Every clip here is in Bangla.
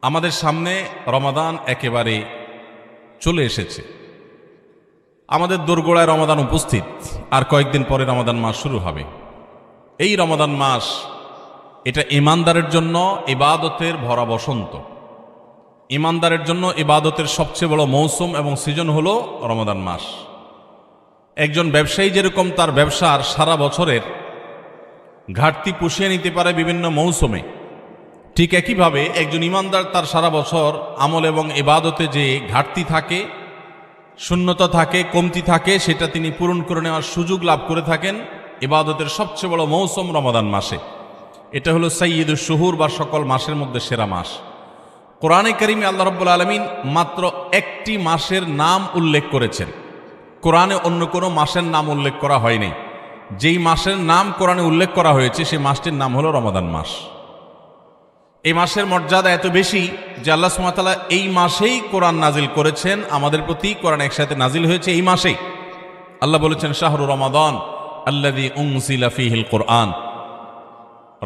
আমাদের সামনে রমাদান একেবারে চলে এসেছে। আমাদের দোরগোড়ায় রমাদান উপস্থিত, আর কয়েকদিন পরে রমাদান মাস শুরু হবে। এই রমাদান মাস এটা ঈমানদারের জন্য ইবাদতের ভরা বসন্ত। ঈমানদারের জন্য ইবাদতের সবচেয়ে বড় মৌসুম এবং সিজন হলো রমাদান মাস। একজন ব্যবসায়ী যেরকম তার ব্যবসার সারা বছরের ঘাটতি পুষিয়ে নিতে পারে বিভিন্ন মৌসুমে, ঠিক একইভাবে একজন ঈমানদার তার সারা বছর আমল এবং ইবাদতে যে ঘাটতি থাকে, শূন্যতা থাকে, কমতি থাকে, সেটা তিনি পূরণ করে নেওয়ার সুযোগ লাভ করে থাকেন ইবাদতের সবচেয়ে বড় মৌসুম রমাদান মাসে। এটা হলো সাইয়্যিদুশ শুহুর বা সকল মাসের মধ্যে সেরা মাস। কোরআনে কারিমে আল্লাহ রাব্বুল আলামিন মাত্র একটি মাসের নাম উল্লেখ করেছেন, কোরআনে অন্য কোনো মাসের নাম উল্লেখ করা হয়নি। যেই মাসের নাম কোরআনে উল্লেখ করা হয়েছে সেই মাসটির নাম হলো রমাদান মাস। এই মাসের মর্যাদা এত বেশি যে আল্লাহ সুবহানাহু ওয়া তাআলা এই মাসেই কোরআন নাজিল করেছেন আমাদের প্রতি। কোরআন একসাথে নাজিল হয়েছে এই মাসেই। আল্লাহ বলেছেন শাহরু রমাদান আল্লাযী উনজিলা ফীহিল কোরআন।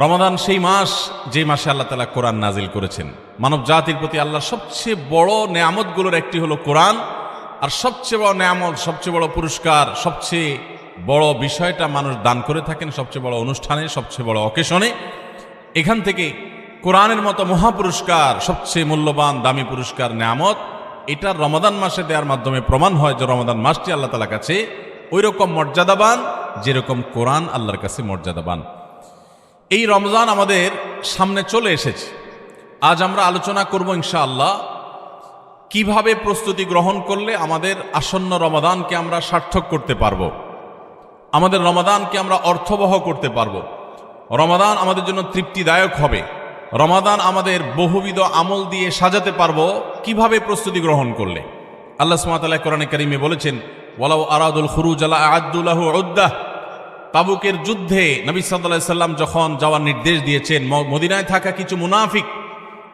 রমাদান সেই মাস যে মাসে আল্লাহ তাআলা কোরআন নাজিল করেছেন। মানব জাতির প্রতি আল্লাহর সবচেয়ে বড় নেয়ামতগুলোর একটি হলো কোরআন। আর সবচেয়ে বড় নেয়ামত, সবচেয়ে বড় পুরস্কার, সবচেয়ে বড় বিষয়টা মানুষ দান করে থাকেন সবচেয়ে বড় অনুষ্ঠানে, সবচেয়ে বড় অকেশনে। এখান থেকে কোরআনের মতো মহাপুরস্কার, সবচেয়ে মূল্যবান দামি পুরস্কার, নেয়ামত, এটা রমাদান মাসে দেওয়ার মাধ্যমে প্রমাণ হয় যে রমাদান মাসটি আল্লাহ তাআলার কাছে ওই রকম মর্যাদাবান যেরকম কোরআন আল্লাহর কাছে মর্যাদাবান। এই রমজান আমাদের সামনে চলে এসেছে। আজ আমরা আলোচনা করব ইনশাআল্লাহ কিভাবে প্রস্তুতি গ্রহণ করলে আমাদের আসন্ন রমাদানকে আমরা সার্থক করতে পারবো, আমাদের রমাদানকে আমরা অর্থবহ করতে পারবো, রমাদান আমাদের জন্য তৃপ্তিদায়ক হবে, রমাদান আমাদের বহুবিধ আমল দিয়ে সাজাতে পারবো কিভাবে প্রস্তুতি গ্রহণ করলে। আল্লাহ সুবহানাহু ওয়া তাআলা কোরআনে কারীমে বলেছেন ওয়ালাউ আরাদুল খুরুজ লা আ'আদ্দু লাহু উদ্দাহ। তাবুকের যুদ্ধে নবী সাল্লাল্লাহু আলাইহি সাল্লাম যখন যাওয়ার নির্দেশ দিয়েছেন, মদিনায় থাকা কিছু মুনাফিক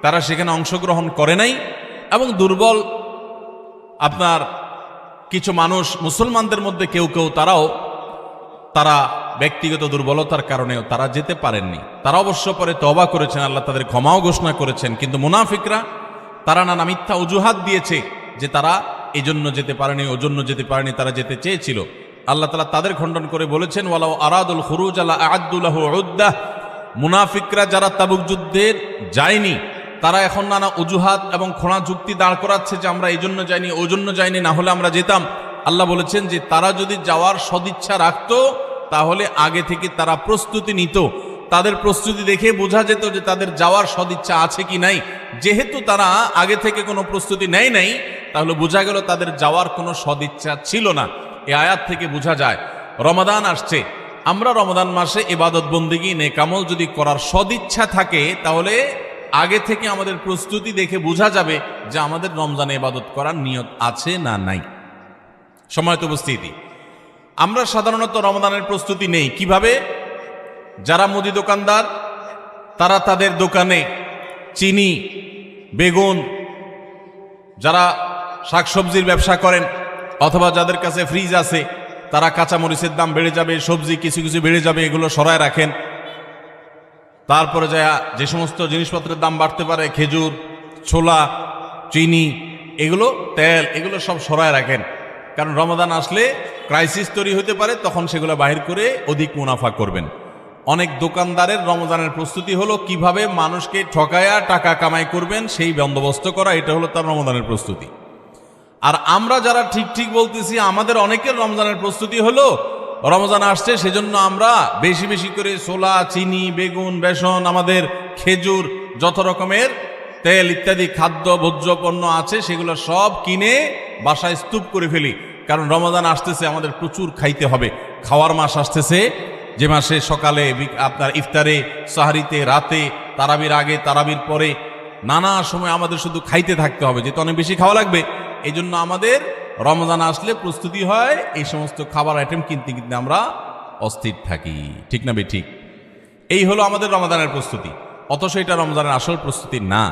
তারা সেখানে অংশগ্রহণ করে নাই এবং দুর্বল আপনার কিছু মানুষ মুসলমানদের মধ্যে কেউ কেউ তারা ব্যক্তিগত দুর্বলতার কারণেও তারা যেতে পারেননি। তারা অবশ্য পরে তওবা করেছেন, আল্লাহ তাদের ক্ষমাও ঘোষণা করেছেন। কিন্তু মুনাফিকরা তারা নানা মিথ্যা অজুহাত দিয়েছে যে তারা এই জন্য যেতে পারেনি, ওজন্য যেতে পারেনি, তারা যেতে চেয়েছিল। আল্লাহ তাআলা তাদের খণ্ডন করে বলেছেন ওয়ালাউ আরাদুল খুরুজ লা আ'আদ্দু লাহু উদ্দাহ। মুনাফিকরা যারা তাবুক যুদ্ধে যায়নি তারা এখন নানা অজুহাত এবং খোঁড়া যুক্তি দাঁড় করাচ্ছে যে আমরা এই জন্য যাইনি, ওই জন্য যাইনি, না হলে আমরা যেতাম। আল্লাহ বলেছেন যে তারা যদি যাওয়ার সদিচ্ছা রাখতো তাহলে আগে থেকে তারা প্রস্তুতি নিত। তাদের প্রস্তুতি দেখে বোঝা যেত যে তাদের যাওয়ার সদিচ্ছা আছে কি নাই। যেহেতু তারা আগে থেকে কোনো প্রস্তুতি নেয় নাই, তাহলে বোঝা গেল তাদের যাওয়ার কোনো সদিচ্ছা ছিল না। এই আয়াত থেকে বোঝা যায় রমাদান আসছে, আমরা রমাদান মাসে ইবাদত বন্দেগী নেক আমল যদি করার সদিচ্ছা থাকে তাহলে আগে থেকে আমাদের প্রস্তুতি দেখে বোঝা যাবে যে আমাদের রমজানে ইবাদত করার নিয়ত আছে না নাই। সময়ত উপস্থিতি, আমরা সাধারণত রমাদানের প্রস্তুতি নেই কিভাবে? যারা মুদি দোকানদার তারা তাদের দোকানে চিনি, বেগুন, যারা শাকসবজির ব্যবসা করেন অথবা যাদের কাছে ফ্রিজ আছে তারা কাঁচামরিচের দাম বেড়ে যাবে, সবজি কিছু কিছু বেড়ে যাবে, এগুলো সরায় রাখেন। তারপরে যে সমস্ত জিনিসপত্রের দাম বাড়তে পারে, খেজুর, ছোলা, চিনি, এগুলো, তেল, এগুলো সব সরায় রাখেন। কারণ রমাদান আসলে ক্রাইসিস তৈরি হতে পারে, তখন সেগুলো বাহির করে অধিক মুনাফা করবেন। অনেক দোকানদারের রমজানের প্রস্তুতি হলো কিভাবে মানুষকে ঠকায়া টাকা কামাই করবেন সেই বন্দোবস্ত করা, এটা হলো তার রমজানের প্রস্তুতি। আর আমরা যারা ঠিক ঠিক বলতেছি আমাদের অনেকের রমজানের প্রস্তুতি হলো রমজান আসছে সেজন্য আমরা বেশি বেশি করে ছোলা, চিনি, বেগুন, বেসন, আমাদের খেজুর, যত রকমের তেল ইত্যাদি খাদ্য ভোজ্য পণ্য আছে সেগুলো সব কিনে বাসায় স্তূপ করে ফেলি। কারণ রমজান আসতেছে, আমাদের প্রচুর খাইতে হবে। খাওয়ার মাস আসতেছে, যে মাসে সকালে আপনার ইফতারে, সাহরিতে, রাতে, তারাবির আগে, তারাবির পরে, নানা সময় আমাদের শুধু খাইতে থাকতে হবে, যেহেতু অনেক বেশি খাওয়া লাগবে। এই জন্য আমাদের রমজান আসলে প্রস্তুতি হয়, এই সমস্ত খাবার আইটেম কিনতে কিনতে আমরা অস্থির থাকি। ঠিক না ঠিক? এই হলো আমাদের রমজানের প্রস্তুতি। অথচ এটা রমজানের আসল প্রস্তুতি না।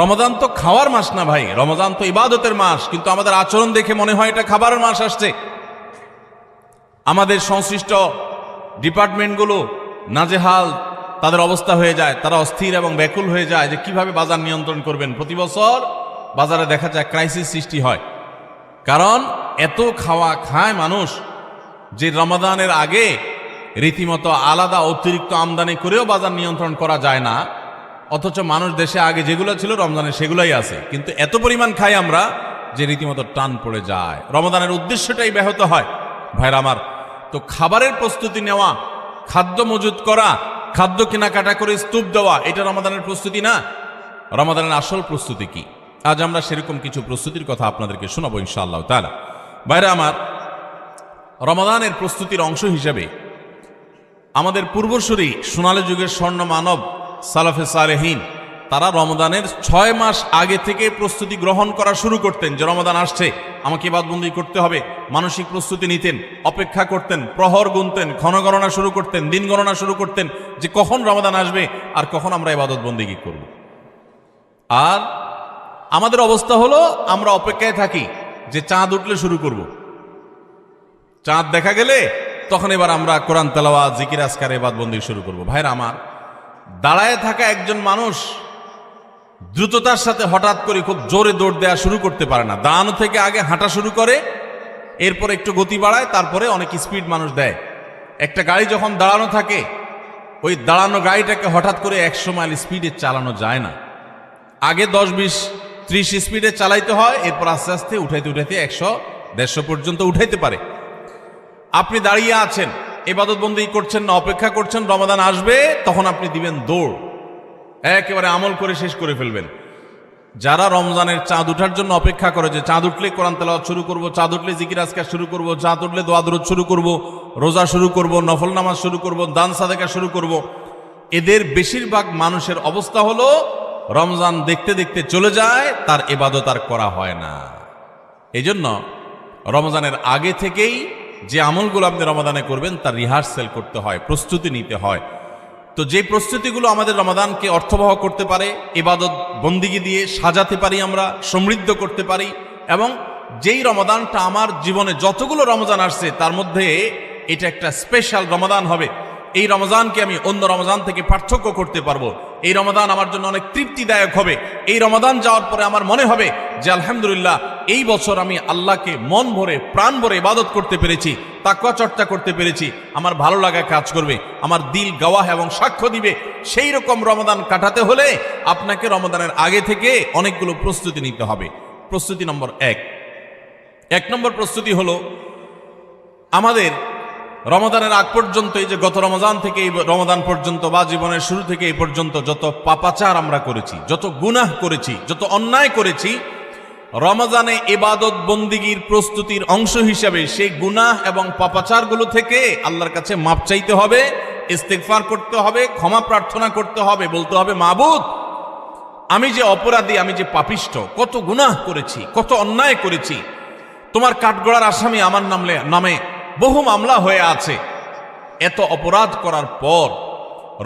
রমজান তো খাওয়ার মাস না ভাই, রমজান তো ইবাদতের মাস। কিন্তু আমাদের আচরণ দেখে মনে হয় এটা খাবারের মাস আসছে। আমাদের সংশ্লিষ্ট ডিপার্টমেন্টগুলো নাজেহাল, তাদের অবস্থা হয়ে যায়, তারা অস্থির এবং ব্যাকুল হয়ে যায় যে কিভাবে বাজার নিয়ন্ত্রণ করবেন। প্রতি বছর বাজারে দেখা যায় ক্রাইসিস সৃষ্টি হয়, কারণ এত খাওয়া খায় মানুষ যে রমাদানের আগে রীতিমতো আলাদা অতিরিক্ত আমদানি করেও বাজার নিয়ন্ত্রণ করা যায় না, অথচ মানুষ দেশে আগে যেগুলো ছিল রমজানে সেগুলোই আছে, কিন্তু এত পরিমাণ খাই আমরা যে রীতিমতো টান পড়ে যায়, রমাদানের উদ্দেশ্যটাই ব্যাহত হয়। ভাইরা আমার, তো খাবারের প্রস্তুতি নেওয়া, খাদ্য মজুত করা, খাদ্য কেনাকাটা করে স্তূপ দেওয়া, এটা রমাদানের প্রস্তুতি না। রমাদানের আসল প্রস্তুতি কি? আজ আমরা সেরকম কিছু প্রস্তুতির কথা আপনাদেরকে শোনাবো ইনশাআল্লাহ তাআলা। ভাইরা আমার, রমাদানের প্রস্তুতির অংশ হিসেবে আমাদের পূর্বসূরি সোনালী যুগের স্বর্ণ মানব সালাফে সালেহীন তারা রমাদানের 6 মাস আগে থেকে প্রস্তুতি গ্রহণ করা শুরু করতেন, যে রমাদান আসছে, আমাকে ইবাদতবন্দি করতে হবে। মানসিক প্রস্তুতি নিতেন, অপেক্ষা করতেন, প্রহর গুনতেন, ক্ষণগণনা শুরু করতেন, দিন গণনা শুরু করতেন যে কখন রমাদান আসবে আর কখন আমরা ইবাদতবন্দি করব। আর আমাদের অবস্থা হলো আমরা অপেক্ষায় থাকি যে চাঁদ উঠলে শুরু করব, চাঁদ দেখা গেলে তখন এবার আমরা কোরআন তেলাওয়াত, জিকির আজকার, ইবাদতবন্দি শুরু করব। ভাইরা আমার, দাঁড়ায় থাকা একজন মানুষ দ্রুততার সাথে হঠাৎ করে খুব জোরে দৌড় দেওয়া শুরু করতে পারে না। দাঁড়ানো থেকে আগে হাঁটা শুরু করে, এরপর একটু গতি বাড়ায়, তারপরে অনেক স্পিড মানুষ দেয়। একটা গাড়ি যখন দাঁড়ানো থাকে, ওই দাঁড়ানো গাড়িটাকে হঠাৎ করে 100 মাইল স্পিডে চালানো যায় না। আগে 10, 20, 30 স্পিডে চালাইতে হয়, এরপর আস্তে আস্তে উঠাইতে উঠাইতে 100, 150 পর্যন্ত উঠাইতে পারে। আপনি দাঁড়িয়ে আছেন, ইবাদতবন্দি করছেন না, অপেক্ষা করছেন রমাদান আসবে, তখন আপনি দিবেন দৌড়, একেবারে আমল করে শেষ করে ফেলবেন। যারা রমজানের চাঁদ উঠার জন্য অপেক্ষা করে, যে চাঁদ উঠলে কোরআন তেলাওয়াত শুরু করব, চাঁদ উঠলে জিকির আজকার শুরু করব, চাঁদ উঠলে দোয়া দরুদ শুরু করব, রোজা শুরু করব, নফল নামাজ শুরু করব, দান সাদেকা শুরু করব, এদের বেশিরভাগ মানুষের অবস্থা হলো রমজান দেখতে দেখতে চলে যায়, তার ইবাদত আর করা হয় না। এই জন্য রমজানের আগে থেকেই যে আমলগুলো আপনি রমাদানে করবেন তার রিহার্সেল করতে হয়, প্রস্তুতি নিতে হয়। তো যে প্রস্তুতিগুলো আমাদের রমাদানকে অর্থবহ করতে পারে, ইবাদত বন্দিগি দিয়ে সাজাতে পারি, আমরা সমৃদ্ধ করতে পারি, এবং যেই রমাদানটা আমার জীবনে যতগুলো রমজান আসছে তার মধ্যে এটা একটা স্পেশাল রমাদান হবে, এই রমজানকে আমি অন্য রমজান থেকে পার্থক্য করতে পারবো, এই রমাদান আমার জন্য অনেক তৃপ্তিদায়ক হবে, এই রমাদান যাওয়ার পরে আমার মনে হবে যে আলহামদুলিল্লাহ এই বছর আমি আল্লাহকে মন ভরে প্রাণ ভরে ইবাদত করতে পেরেছি, তাকওয়া চর্চা করতে পেরেছি, আমার ভালো লাগা কাজ করবে, আমার দিল গাওয়াহ এবং সাক্ষ্য দিবে। সেই রকম রমাদান কাটাতে হলে আপনাকে রমাদানের আগে থেকে অনেকগুলো প্রস্তুতি নিতে হবে। প্রস্তুতি নম্বর 1 নম্বর প্রস্তুতি হলো আমাদের রমাদানের আগ পর্যন্ত, এই যে গত রমজান থেকে এই রমাদান পর্যন্ত বা জীবনের শুরু থেকে এই পর্যন্ত যত পাপাচার আমরা করেছি, যত গুনাহ করেছি, যত অন্যায় করেছি, রমজানে ইবাদত বন্দিগির প্রস্তুতির অংশ হিসাবে সেই গুনাহ এবং পাপাচারগুলো থেকে আল্লাহর কাছে মাপ চাইতে হবে, ইস্তেগফার করতে হবে, ক্ষমা প্রার্থনা করতে হবে, বলতে হবে মাবুদ আমি যে অপরাধী, আমি যে পাপিষ্ঠ, কত গুনাহ করেছি, কত অন্যায় করেছি, তোমার কাঠগড়ার আসামি আমার নামে বহু মামলা হয়ে আছে। এত অপরাধ করার পর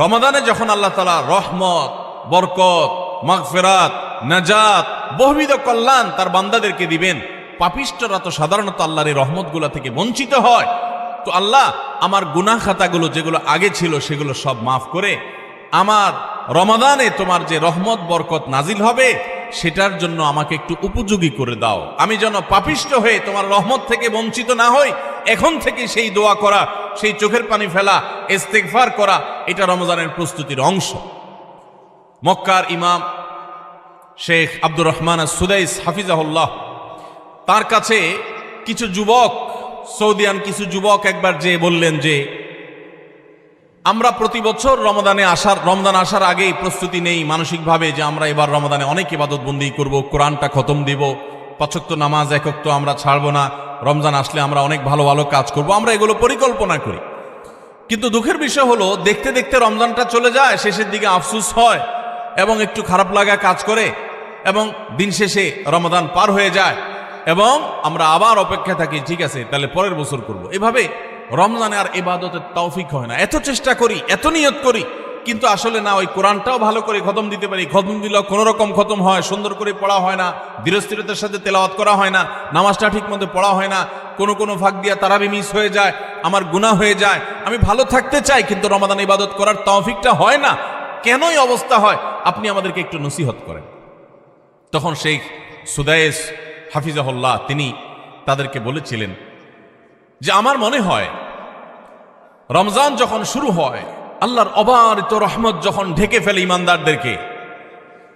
রমাদানে যখন আল্লাহ তাআলা রহমত, বরকত, মাগফিরাত, নাজাত, বহুবিধ কল্যাণ তার বান্দাদেরকে দিবেন, পাপিষ্ঠরা তো সাধারণত আল্লাহর এই রহমতগুলো থেকে বঞ্চিত হয়। তো আল্লাহ আমার গুনাহ খাতাগুলো যেগুলো আগে ছিল সেগুলো সব মাফ করে আমার রমাদানে তোমার যে রহমত বরকত নাজিল হবে সেটার জন্য আমাকে একটু উপযোগী করে দাও, আমি যেন পাপিষ্ঠ হয়ে তোমার রহমত থেকে বঞ্চিত না হই। এখন থেকে সেই দোয়া করা, সেই চোখের পানি ফেলা, ইস্তেগফার করা, এটা রমজানের প্রস্তুতির অংশ। মক্কার ইমাম শেখ আব্দুর রহমান আস-সুদাইস হাফিজাহুল্লাহ, তার কাছে কিছু যুবক, সৌদিয়ান কিছু যুবক একবার যে বললেন যে আমরা প্রতি বছর রমজান আসার আগেই প্রস্তুতি নেই মানসিকভাবে যে আমরা এবার রমাদানে অনেক ইবাদত বন্দি করব, কোরআনটা খতম দিব, 5 ওয়াক্ত নামাজ 1 ওয়াক্ত আমরা ছাড়বো না, রমজান আসলে আমরা অনেক ভালো ভালো কাজ করব, আমরা এগুলো পরিকল্পনা করি। কিন্তু দুঃখের বিষয় হলো দেখতে দেখতে রমজানটা চলে যায়, শেষের দিকে আফসোস হয় এবং একটু খারাপ লাগা কাজ করে, এবং দিন শেষে রমাদান পার হয়ে যায় এবং আমরা আবার অপেক্ষা থাকি, ঠিক আছে তাহলে পরের বছর করব। এভাবে রমজানে আর ইবাদতের তৌফিক হয় না। এত চেষ্টা করি, এত নিয়ত করি, কিন্তু আসলে না, ওই কোরআনটাও ভালো করে খতম দিতে পারি, খতম দিলেও কোনো রকম খতম হয়, সুন্দর করে পড়া হয় না, ধীরস্থিরতার সাথে তেলাওয়াত করা হয় না, নামাজটা ঠিক মতো পড়া হয় না, কোনো ফাঁক দিয়া তারাবি মিস হয়ে যায়, আমার গুনাহ হয়ে যায়, আমি ভালো থাকতে চাই কিন্তু রমাদান ইবাদত করার তৌফিকটা হয় না, কেনই অবস্থা হয়, আপনি আমাদেরকে একটু নসিহত করেন। তখন শেখ সুদায়েস হাফিজাহুল্লাহ তিনি তাদেরকে বলেছিলেন যে আমার মনে হয় রমজান যখন শুরু হয়, আল্লাহর অবারিত রহমত যখন ঢেকে ফেলে ইমানদারদেরকে,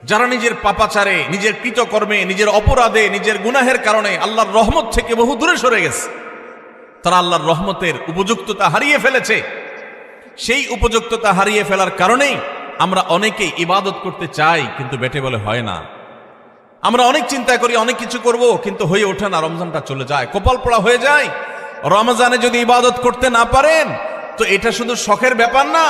যারা নিজের পাপাচারে, নিজের কৃতকর্মে, নিজের অপরাধে, নিজের গুনাহের কারণে আল্লাহর রহমত থেকে বহু দূরে সরে গেছে, তারা আল্লাহর রহমতের উপযুক্ততা হারিয়ে ফেলেছে। সেই উপযুক্ততা হারিয়ে ফেলার কারণেই আমরা অনেকেই ইবাদত করতে চাই কিন্তু বেটে বলে হয় না। আমরা অনেক চিন্তা করি, অনেক কিছু করব, কিন্তু হয়ে ওঠে না, রমজানটা চলে যায়, কপাল পোড়া হয়ে যায়। রমজানে যদি ইবাদত করতে না পারেন তো এটা শুধু শখের ব্যাপার না,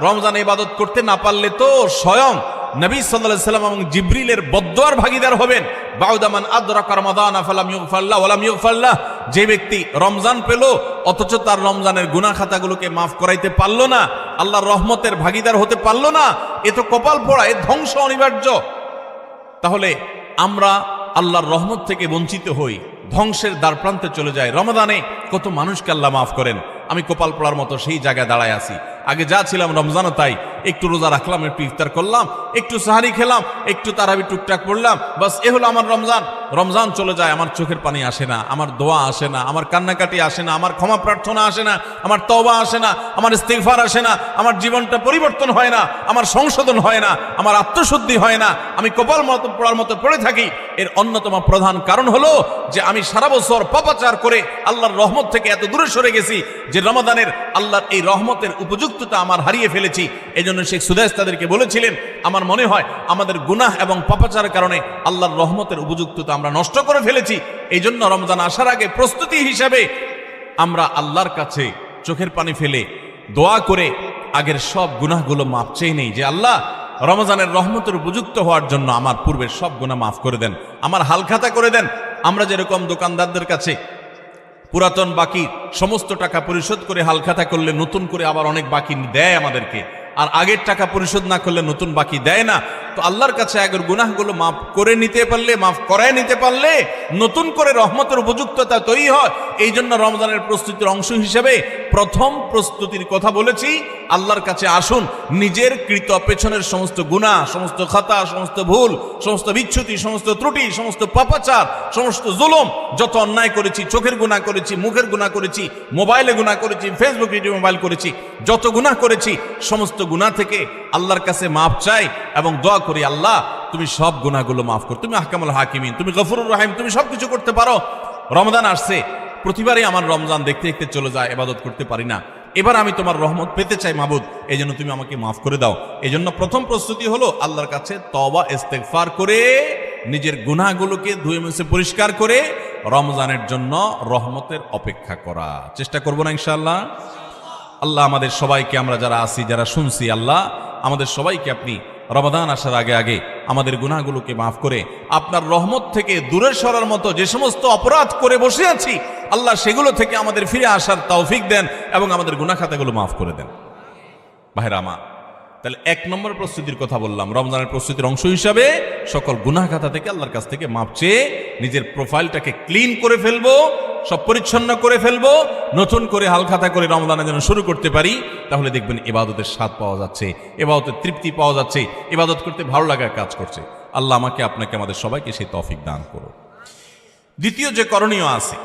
রমজানে ইবাদত করতে না পারলে তো স্বয়ং নবী সাল্লাল্লাহু আলাইহি সাল্লাম এবং জিবরিলের বদদুয়ার ভাগীদার হবেন। বাউদা মান আদরাকা রমাদান ফালাম ইগফারলাহ ওয়ালাম ইগফারলাহ, যে ব্যক্তি রমজান পেল অথচ তার রমজানের গুনাহ খাতাগুলোকে মাফ করাইতে পারল না, আল্লাহর রহমতের ভাগীদার হতে পারল না, এ তো কপাল পোড়া, এ ধ্বংস অনিবার্য। তাহলে আমরা আল্লাহর রহমত থেকে বঞ্চিত হই, ধ্বংসের দ্বারপ্রান্তে চলে যায়। রমাদানে কত মানুষকে আল্লাহ মাফ করেন, আমি কপাল পোড়ার মতো সেই জায়গায় দাঁড়ায় আছি। আগে যা ছিলাম রমজানও তাই, একটু রোজা রাখলাম, একটু ইফতার করলাম, একটু সাহারি খেলাম, একটু তারাবি টুকটাক পড়লাম, বাস এ হলো আমার রমজান। রমজান চলে যায়, আমার চোখের পানি আসে না, আমার দোয়া আসে না, আমার কান্নাকাটি আসে না, আমার ক্ষমা প্রার্থনা আসে না, আমার তওবা আসে না, আমার ইস্তিগফার আসে না, আমার জীবনটা পরিবর্তন হয় না, আমার সংশোধন হয় না, আমার আত্মশুদ্ধি হয় না, আমি কপাল মতো পড়ার মতো পড়ে থাকি। এর অন্যতম প্রধান কারণ হলো যে আমি সারা বছর পাপাচার করে আল্লাহর রহমত থেকে এত দূরে সরে গেছি যে রমাদানের আল্লাহর এই রহমতের উপযুক্ততা আমার হারিয়ে ফেলেছি। এই জন্য শেখ সুদাইস তাদেরকে বলেছিলেন, আমার মনে হয় আমাদের গুনাহ এবং পাপাচারের কারণে আল্লাহর রহমতের উপযুক্ততা আমরা নষ্ট করে ফেলেছি। এই জন্য রমজান আসার আগে প্রস্তুতি হিসাবে আমরা আল্লাহর কাছে চোখের পানি ফেলে দোয়া করে আগের সব গুনাহগুলো মাফ চেয়ে নেই যে আল্লাহ রমজানের রহমতের উপযুক্ত হওয়ার জন্য আমার পূর্বের সব গুনাহ মাফ করে দেন, আমার হালখাতা করে দেন। আমরা যেরকম দোকানদারদের কাছে পুরাতন বাকি সমস্ত টাকা পরিশোধ করে হালখাতা করলে নতুন করে আবার অনেক বাকি দেয় আমাদেরকে, আর আগের টাকা পরিশোধ না করলে নতুন বাকি দেয় না, তো আল্লাহর কাছে আগের গুনাহগুলো মাফ করে নিতে পারলে, মাফ করায় নিতে পারলে নতুন করে রহমতের উপযুক্ততা তৈরি হয়। এই জন্য রমজানের প্রস্তুতির অংশ হিসেবে প্রথম প্রস্তুতির কথা বলেছি, আল্লাহর কাছে আসুন, নিজের কৃত পেছনের সমস্ত গুনাহ, সমস্ত খাতা, সমস্ত ভুল, সমস্ত বিচ্যুতি, সমস্ত ত্রুটি, সমস্ত পাপাচার, সমস্ত জুলুম, যত অন্যায় করেছি, চোখের গুনাহ করেছি, মুখের গুনাহ করেছি, মোবাইলে গুনাহ করেছি, ফেসবুক, ইউটিউব, মোবাইল করেছি, যত গুনাহ করেছি সমস্ত গুনাহ থেকে আল্লাহর কাছে মাফ চাই এবং দোয়া করি, আল্লাহ তুমি সব গুনাহগুলো মাফ করো, তুমি আহকামুল হাকিমিন, তুমি গফুরুর রহিম, তুমি সবকিছু করতে পারো। রমজান আসছে, প্রতিবারই আমার রমজান দেখতে দেখতে চলে যায়, ইবাদত করতে পারি না, এবার আমি তোমার রহমত পেতে চাই মাবুদ, এই জন্য তুমি আমাকে মাফ করে দাও। এই জন্য প্রথম প্রস্তুতি হলো আল্লাহর কাছে তওবা ইস্তেগফার করে নিজের গুনাহগুলোকে ধুয়ে মুছে পরিষ্কার করে রমজানের জন্য রহমতের অপেক্ষা করা। চেষ্টা করবো না ইনশাআল্লাহ? আল্লাহ আমাদের সবাইকে, আমরা যারা আছি, যারা শুনছি, আল্লাহ আমাদের সবাইকে আপনি রমাদান আসার আগে আগে আমাদের গুনাহগুলোকে মাফ করে আপনার রহমত থেকে দূরে সরার মতো যে সমস্ত অপরাধ করে বসে আছি, আল্লাহ সেগুলো থেকে আমাদের ফিরে আসার তৌফিক দেন এবং আমাদের গুনাহ খাতাগুলো মাফ করে দেন। ভাইরা আমার, তাহলে এক নম্বর প্রস্তুতির কথা বললাম, রমজানের প্রস্তুতির অংশ হিসাবে সকল গুনাহ খাতা থেকে আল্লাহর কাছ থেকে মাপ চেয়ে নিজের প্রোফাইলটাকে ক্লিন করে ফেলবো, সব পরিচ্ছন্ন করে ফেলবো, নতুন করে হালখাতা করে রমজানের জন্য শুরু করতে পারি। তাহলে দেখবেন ইবাদতের স্বাদ পাওয়া যাচ্ছে, ইবাদতের তৃপ্তি পাওয়া যাচ্ছে, ইবাদত করতে ভালো লাগার কাজ করছে। আল্লাহ আমাকে, আপনাকে, আমাদের সবাইকে সেই তৌফিক দান করুন। দ্বিতীয় যে করণীয় আছে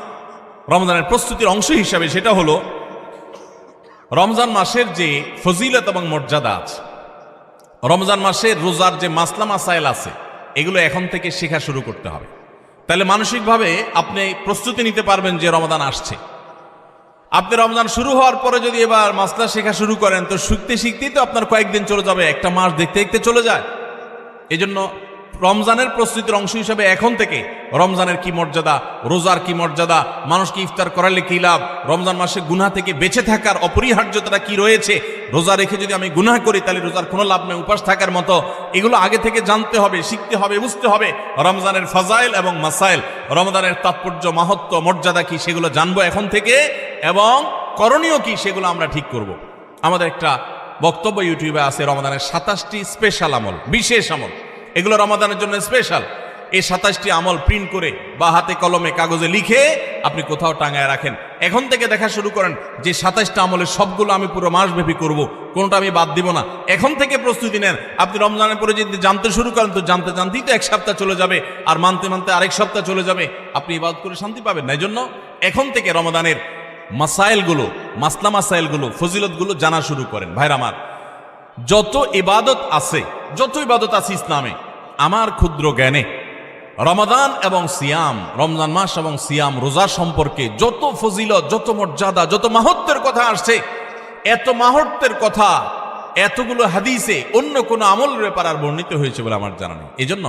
রমজানের প্রস্তুতির অংশ হিসাবে, সেটা হলো রমজান মাসের যে ফজিলত এবং মর্যাদা আছে, রমজান মাসের রোজার যে মাসলা মাসাইল আছে, এগুলো এখন থেকে শেখা শুরু করতে হবে। তাহলে মানসিকভাবে আপনি প্রস্তুতি নিতে পারবেন যে রমজান আসছে। আপনি রমজান শুরু হওয়ার পরে যদি এবার মাসলা শেখা শুরু করেন, তো শিখতে শিখতেই তো আপনার কয়েকদিন চলে যাবে, একটা মাস দেখতে দেখতে চলে যায়। এই জন্য রমজানের প্রস্তুতির অংশ হিসাবে এখন থেকে রমজানের কি মর্যাদা, রোজার কি মর্যাদা, মানুষকে ইফতার করালে কি লাভ, রমজান মাসে গুনাহ থেকে বেঁচে থাকার অপরিহার্যতা কি রয়েছে, রোজা রেখে যদি আমি গুনাহ করি তাহলে রোজার কোনো লাভ নেই, উপাস থাকার মতো, এগুলো আগে থেকে জানতে হবে, শিখতে হবে, বুঝতে হবে। রমজানের ফাজাইল এবং মাসাইল, রমজানের তাৎপর্য, মাহাত্ম্য, মর্যাদা কি, সেগুলো জানবো এখন থেকে, এবং করণীয় কি সেগুলো আমরা ঠিক করব। আমাদের একটা বক্তব্য ইউটিউবে আছে, রমজানের 27টি স্পেশাল আমল, বিশেষ আমল, এগুলো রমাদানের জন্য স্পেশাল। এই 27টি আমল প্রিন্ট করে বা হাতে কলমে কাগজে লিখে আপনি কোথাও টাঙায় রাখেন। এখন থেকে দেখা শুরু করেন যে 27টা আমলের সবগুলো আমি পুরো মাসব্যাপী করব, কোনোটা আমি বাদ দিব না। এখন থেকে প্রস্তুতি নেন। আপনি রমজানের পরে যদি জানতে শুরু করেন তো জানতে জানতেই তো 1 সপ্তাহ চলে যাবে, আর মানতে মানতে আরেক সপ্তাহ চলে যাবে, আপনি ইবাদত করে শান্তি পাবেন না। এই জন্য এখন থেকে রমাদানের মাসাইলগুলো, মাসলা মাসাইলগুলো, ফজিলতগুলো জানা শুরু করেন। ভাইরা আমার, যত ইবাদত আছে ইসলামে, আমার ক্ষুদ্র জ্ঞানে রমাদান এবং সিয়াম, রমজান মাস এবং সিয়াম রোজা সম্পর্কে যত ফজিলত, যত মর্যাদা, যত মাহাত্ম্যের কথা আসছে, এত মাহাত্ম্যের কথা এতগুলো হাদিসে অন্য কোনো আমলের ব্যাপার আর বর্ণিত হয়েছে বলে আমার জানা নেই। এই জন্য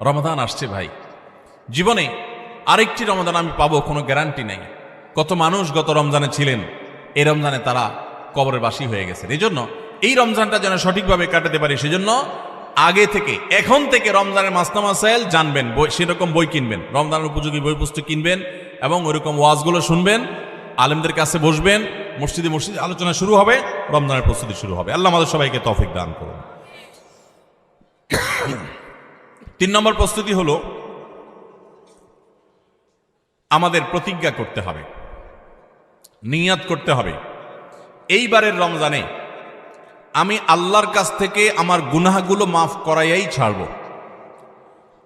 রমাদান আসছে ভাই, জীবনে আরেকটি রমাদান আমি পাবো কোনো গ্যারান্টি নেই। কত মানুষ গত রমজানে ছিলেন, এই রমজানে তারা কবরের বাসী হয়ে গেছেন। এই জন্য এই রমজানটা যেন সঠিকভাবে কাটাতে পারি, সেজন্য আগে থেকে, এখন থেকে রমজানের মাসলা মাসাইল জানবেন, সেরকম বই কিনবেন, রমজানের উপযোগী বই পুস্তক কিনবেন এবং ওইরকম ওয়াজগুলো শুনবেন, আলেমদের কাছে বসবেন, মসজিদে আলোচনা শুরু হবে, রমজানের প্রস্তুতি শুরু হবে। আল্লাহ আমাদের সবাইকে তৌফিক দান করুন। 3 নম্বর প্রস্তুতি হলো আমাদের প্রতিজ্ঞা করতে হবে, নিয়াত করতে হবে, এইবারের রমজানে আমি আল্লাহর কাছ থেকে আমার গুনাহগুলো মাফ করাইয়াই ছাড়ব।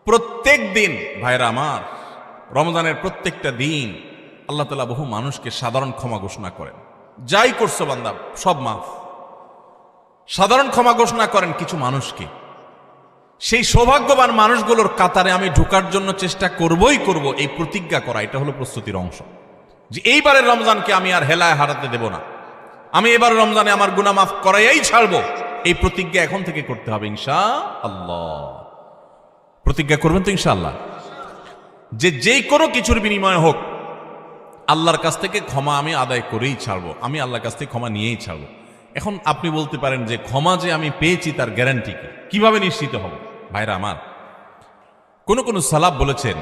প্রত্যেক দিন ভাইরা আমার, রমজানের প্রত্যেকটা দিন আল্লাহ তাআলা বহু মানুষকে সাধারণ ক্ষমা ঘোষণা করেন। যাই করছো বান্দা সব মাফ, সাধারণ ক্ষমা ঘোষণা করেন কিছু মানুষকে। সেই সৌভাগ্যবান মানুষগুলোর কাতারে আমি ঢোকার জন্য চেষ্টা করবই করব। এই প্রতিজ্ঞা করা, এটা হলো প্রস্তুতির অংশ, যে এইবারের রমজানকে আমি আর হেলায় হারাতে দেব না, আমি এবার রমজানে আমার গুনাহ মাফ করাইয়াই ছাড়বো। এই প্রতিজ্ঞা এখন থেকে করতে হবে ইনশাআল্লাহ। প্রতিজ্ঞা করবেন তো ইনশাআল্লাহ, যে কোনো কিছুর বিনিময়ে হোক আল্লাহর কাছ থেকে ক্ষমা আমি আদায় করেই ছাড়বো, আমি আল্লাহর কাছ থেকে ক্ষমা নিয়েই ছাড়বো। এখন আপনি বলতে পারেন যে ক্ষমা যে আমি পেয়েছি তার গ্যারান্টি কি, কিভাবে নিশ্চিত হব? ভাইরা আমার, কোন সালাফ বলেছেন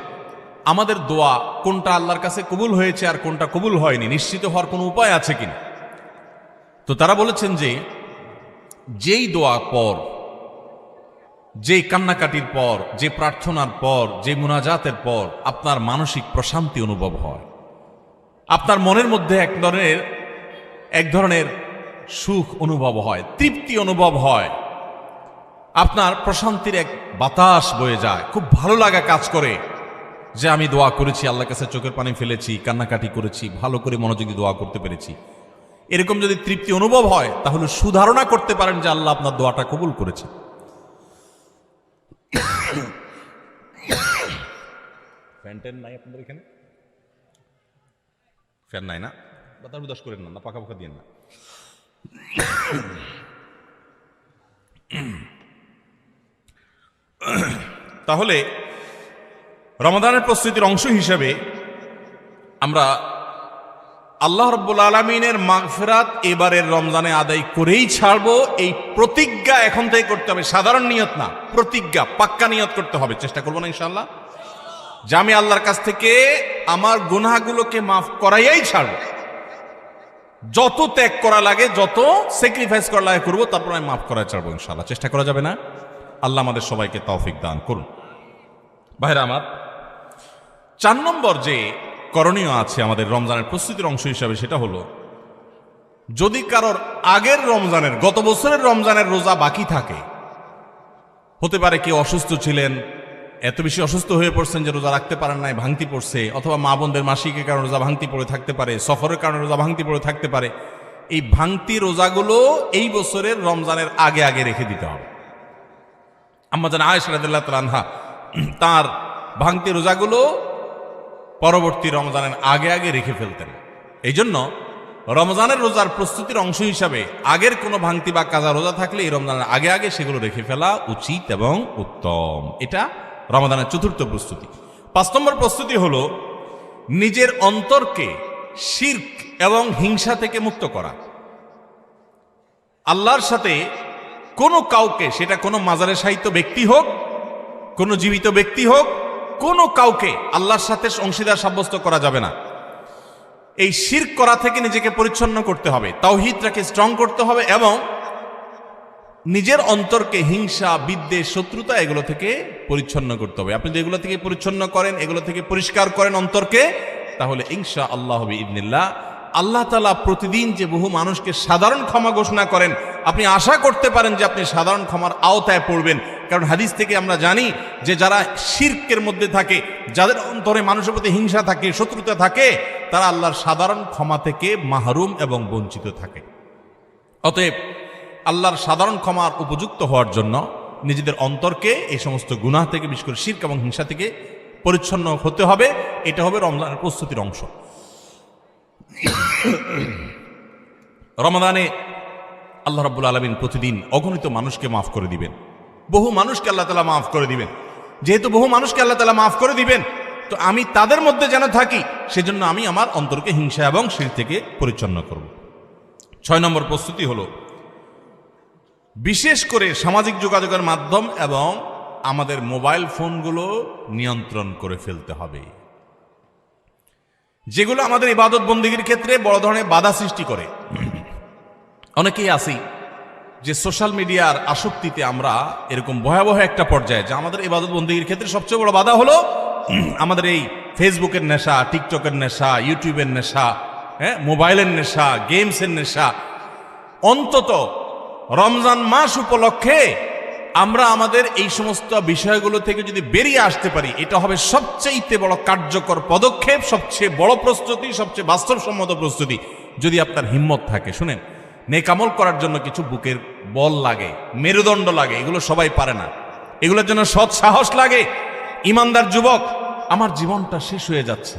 আমাদের দোয়া কোনটা আল্লাহর কাছে কবুল হয়েছে আর কোনটা কবুল হয়নি নিশ্চিত হওয়ার কোনো উপায় আছে কিনা। তো তারা বলেছেন যে যেই দোয়া পর, যেই কান্নাকাটির পর, যে প্রার্থনার পর, যে মুনাজাতের পর আপনার মানসিক প্রশান্তি অনুভব হয়, আপনার মনের মধ্যে এক ধরনের সুখ অনুভব হয়, তৃপ্তি অনুভব হয়, আপনার প্রশান্তির এক বাতাস বয়ে যায়, খুব ভালো লাগা কাজ করে যে আমি দোয়া করেছি, আল্লাহর কাছে চোখের পানি ফেলেছি, কান্নাকাটি করেছি, ভালো করে মনোযোগী দোয়া করতে পেরেছি। এরকম যদি তৃপ্তি অনুভব হয় তাহলে সুধারণা করতে পারেন যে আল্লাহ আপনার দোয়াটা কবুল করেছে। ফ্যান নাই আপনাদের এখানে? ফ্যান নাই না? বাতাস উদাস করেন না, পাখা পাখা দিয়ে না। তাহলে রমাদানের প্রস্তুতির অংশ হিসেবে আমরা আল্লাহ রাব্বুল আলামিনের মাগফিরাত এবারের রমজানে আদায় করেই ছাড়বো, এই প্রতিজ্ঞা এখন থেকে করতে হবে। সাধারণ নিয়ত না, প্রতিজ্ঞা, পাক্কা নিয়ত করতে হবে। চেষ্টা করবো না ইনশাআল্লাহ যে আমি আল্লাহর কাছ থেকে আমার গুনাহগুলোকে মাফ করাইয়াই ছাড়বো। যত ত্যাগ করা লাগে, যত স্যাক্রিফাইস করা লাগে করবো, তারপর আমি মাফ করাই ছাড়বো ইনশাআল্লাহ। চেষ্টা করা যাবে না? আল্লাহ আমাদের সবাইকে তৌফিক দান করুন। ভাইরা আমার, 4 নম্বর যে করণীয় আছে আমাদের রমজানের প্রস্তুতির অংশ হিসাবে, সেটা হলো যদি কারোর আগের রমজানের, গত বছরের রমজানের রোজা বাকি থাকে, হতে পারে কেউ অসুস্থ ছিলেন, এত বেশি অসুস্থ হয়ে পড়ছেন যে রোজা রাখতে পারেন নাই, ভাঙতি পড়ছে, অথবা মা বোনদের মাসিকের কারণে রোজা ভাঙতি পড়ে থাকতে পারে, সফরের কারণে রোজা ভাঙতি পড়ে থাকতে পারে। এই ভাঙতি রোজাগুলো এই বছরের রমজানের আগে আগে রেখে দিতে হবে। আম্মা জান আয়েশা রাদিয়াল্লাহু তাআলা আনহা তার ভাঙতি রোজাগুলো পরবর্তী রমজানের আগে আগে রেখে ফেলতেন। এই জন্য রমজানের রোজার প্রস্তুতির অংশ হিসাবে আগের কোনো ভাঙতি বা কাজা রোজা থাকলে এই রমজানের আগে আগে সেগুলো রেখে ফেলা উচিত এবং উত্তম। এটা রমজানের 4র্থ প্রস্তুতি। 5 নম্বর প্রস্তুতি হলো নিজের অন্তরকে শিরক এবং হিংসা থেকে মুক্ত করা। আল্লাহর সাথে কোনো কাউকে, সেটা কোনো মাজারে শায়িত ব্যক্তি হোক, কোনো জীবিত ব্যক্তি হোক, কোনো কাউকে আল্লাহর সাথে অংশীদার সাব্যস্ত করা যাবে না। এই শিরক করা থেকে নিজেকে পরিচ্ছন্ন করতে হবে, তাওহীদটাকে স্ট্রং করতে হবে এবং নিজের অন্তরকে হিংসা, বিদ্বেষ, শত্রুতা এগুলো থেকে পরিচ্ছন্ন করতে হবে। আপনি যদি এগুলো থেকে পরিচ্ছন্ন করেন, এগুলো থেকে পরিষ্কার করেন অন্তরকে, তাহলে ইনশা আল্লাহ বিইذনিল্লাহ আল্লাহ তাআলা প্রতিদিন যে বহু মানুষকে সাধারণ ক্ষমা ঘোষণা করেন, আপনি আশা করতে পারেন যে আপনি সাধারণ ক্ষমার আওতায় পড়বেন। কারণ হাদিস থেকে আমরা জানি যে যারা শিরকের মধ্যে থাকে, যাদের অন্তরে মানুষের প্রতি হিংসা থাকে, শত্রুতা থাকে, তারা আল্লাহর সাধারণ ক্ষমা থেকে মাহরুম এবং বঞ্চিত থাকে। অতএব আল্লাহর সাধারণ ক্ষমার উপযুক্ত হওয়ার জন্য নিজেদের অন্তরকে এই সমস্ত গুনাহ থেকে, বিশেষ করে শিরক এবং হিংসা থেকে পরিচ্ছন্ন হতে হবে। এটা হবে রমজানের প্রস্তুতির অংশ। রমাদানে আল্লাহ রাব্বুল আলামিন প্রতিদিন অগণিত মানুষকে মাফ করে দিবেন, বহু মানুষকে আল্লাহ তাআলা মাফ করে দিবেন। যেহেতু বহু মানুষকে আল্লাহ তাআলা মাফ করে দিবেন, তো আমি তাদের মধ্যে যেন থাকি, সেজন্য আমি আমার অন্তরকে হিংসা এবং শিরক থেকে পরিচ্ছন্ন করব। 6 নম্বর প্রস্তুতি হলো বিশেষ করে সামাজিক যোগাযোগের মাধ্যম এবং আমাদের মোবাইল ফোনগুলো নিয়ন্ত্রণ করে ফেলতে হবে, যেগুলো আমাদের ইবাদত বন্দেগীর ক্ষেত্রে বড় ধরনের বাধা সৃষ্টি করে। অনেকেই আছি যে সোশ্যাল মিডিয়ার আসক্তিতে আমরা এরকম ভয়াবহ একটা পর্যায়ে, যে আমাদের ইবাদত বন্দেগীর ক্ষেত্রে সবচেয়ে বড় বাধা হলো আমাদের এই ফেসবুকের নেশা, টিকটকের নেশা, ইউটিউবের নেশা, মোবাইলের নেশা, গেমসের নেশা। অন্তত রমজান মাস উপলক্ষে আমরা আমাদের এই সমস্ত বিষয়গুলো থেকে যদি বেরিয়ে আসতে পারি, এটা হবে সবচেয়ে বড় কার্যকর পদক্ষেপ, সবচেয়ে বড় প্রস্তুতি, সবচেয়ে বাস্তবসম্মত প্রস্তুতি। যদি আপনার হিম্মত থাকে, শুনেন, নেক আমল করার জন্য কিছু বুকের বল লাগে, মেরুদণ্ড লাগে, এগুলো সবাই পারে না। এগুলোর জন্য সৎ সাহস লাগে। ইমানদার যুবক, আমার জীবনটা শেষ হয়ে যাচ্ছে,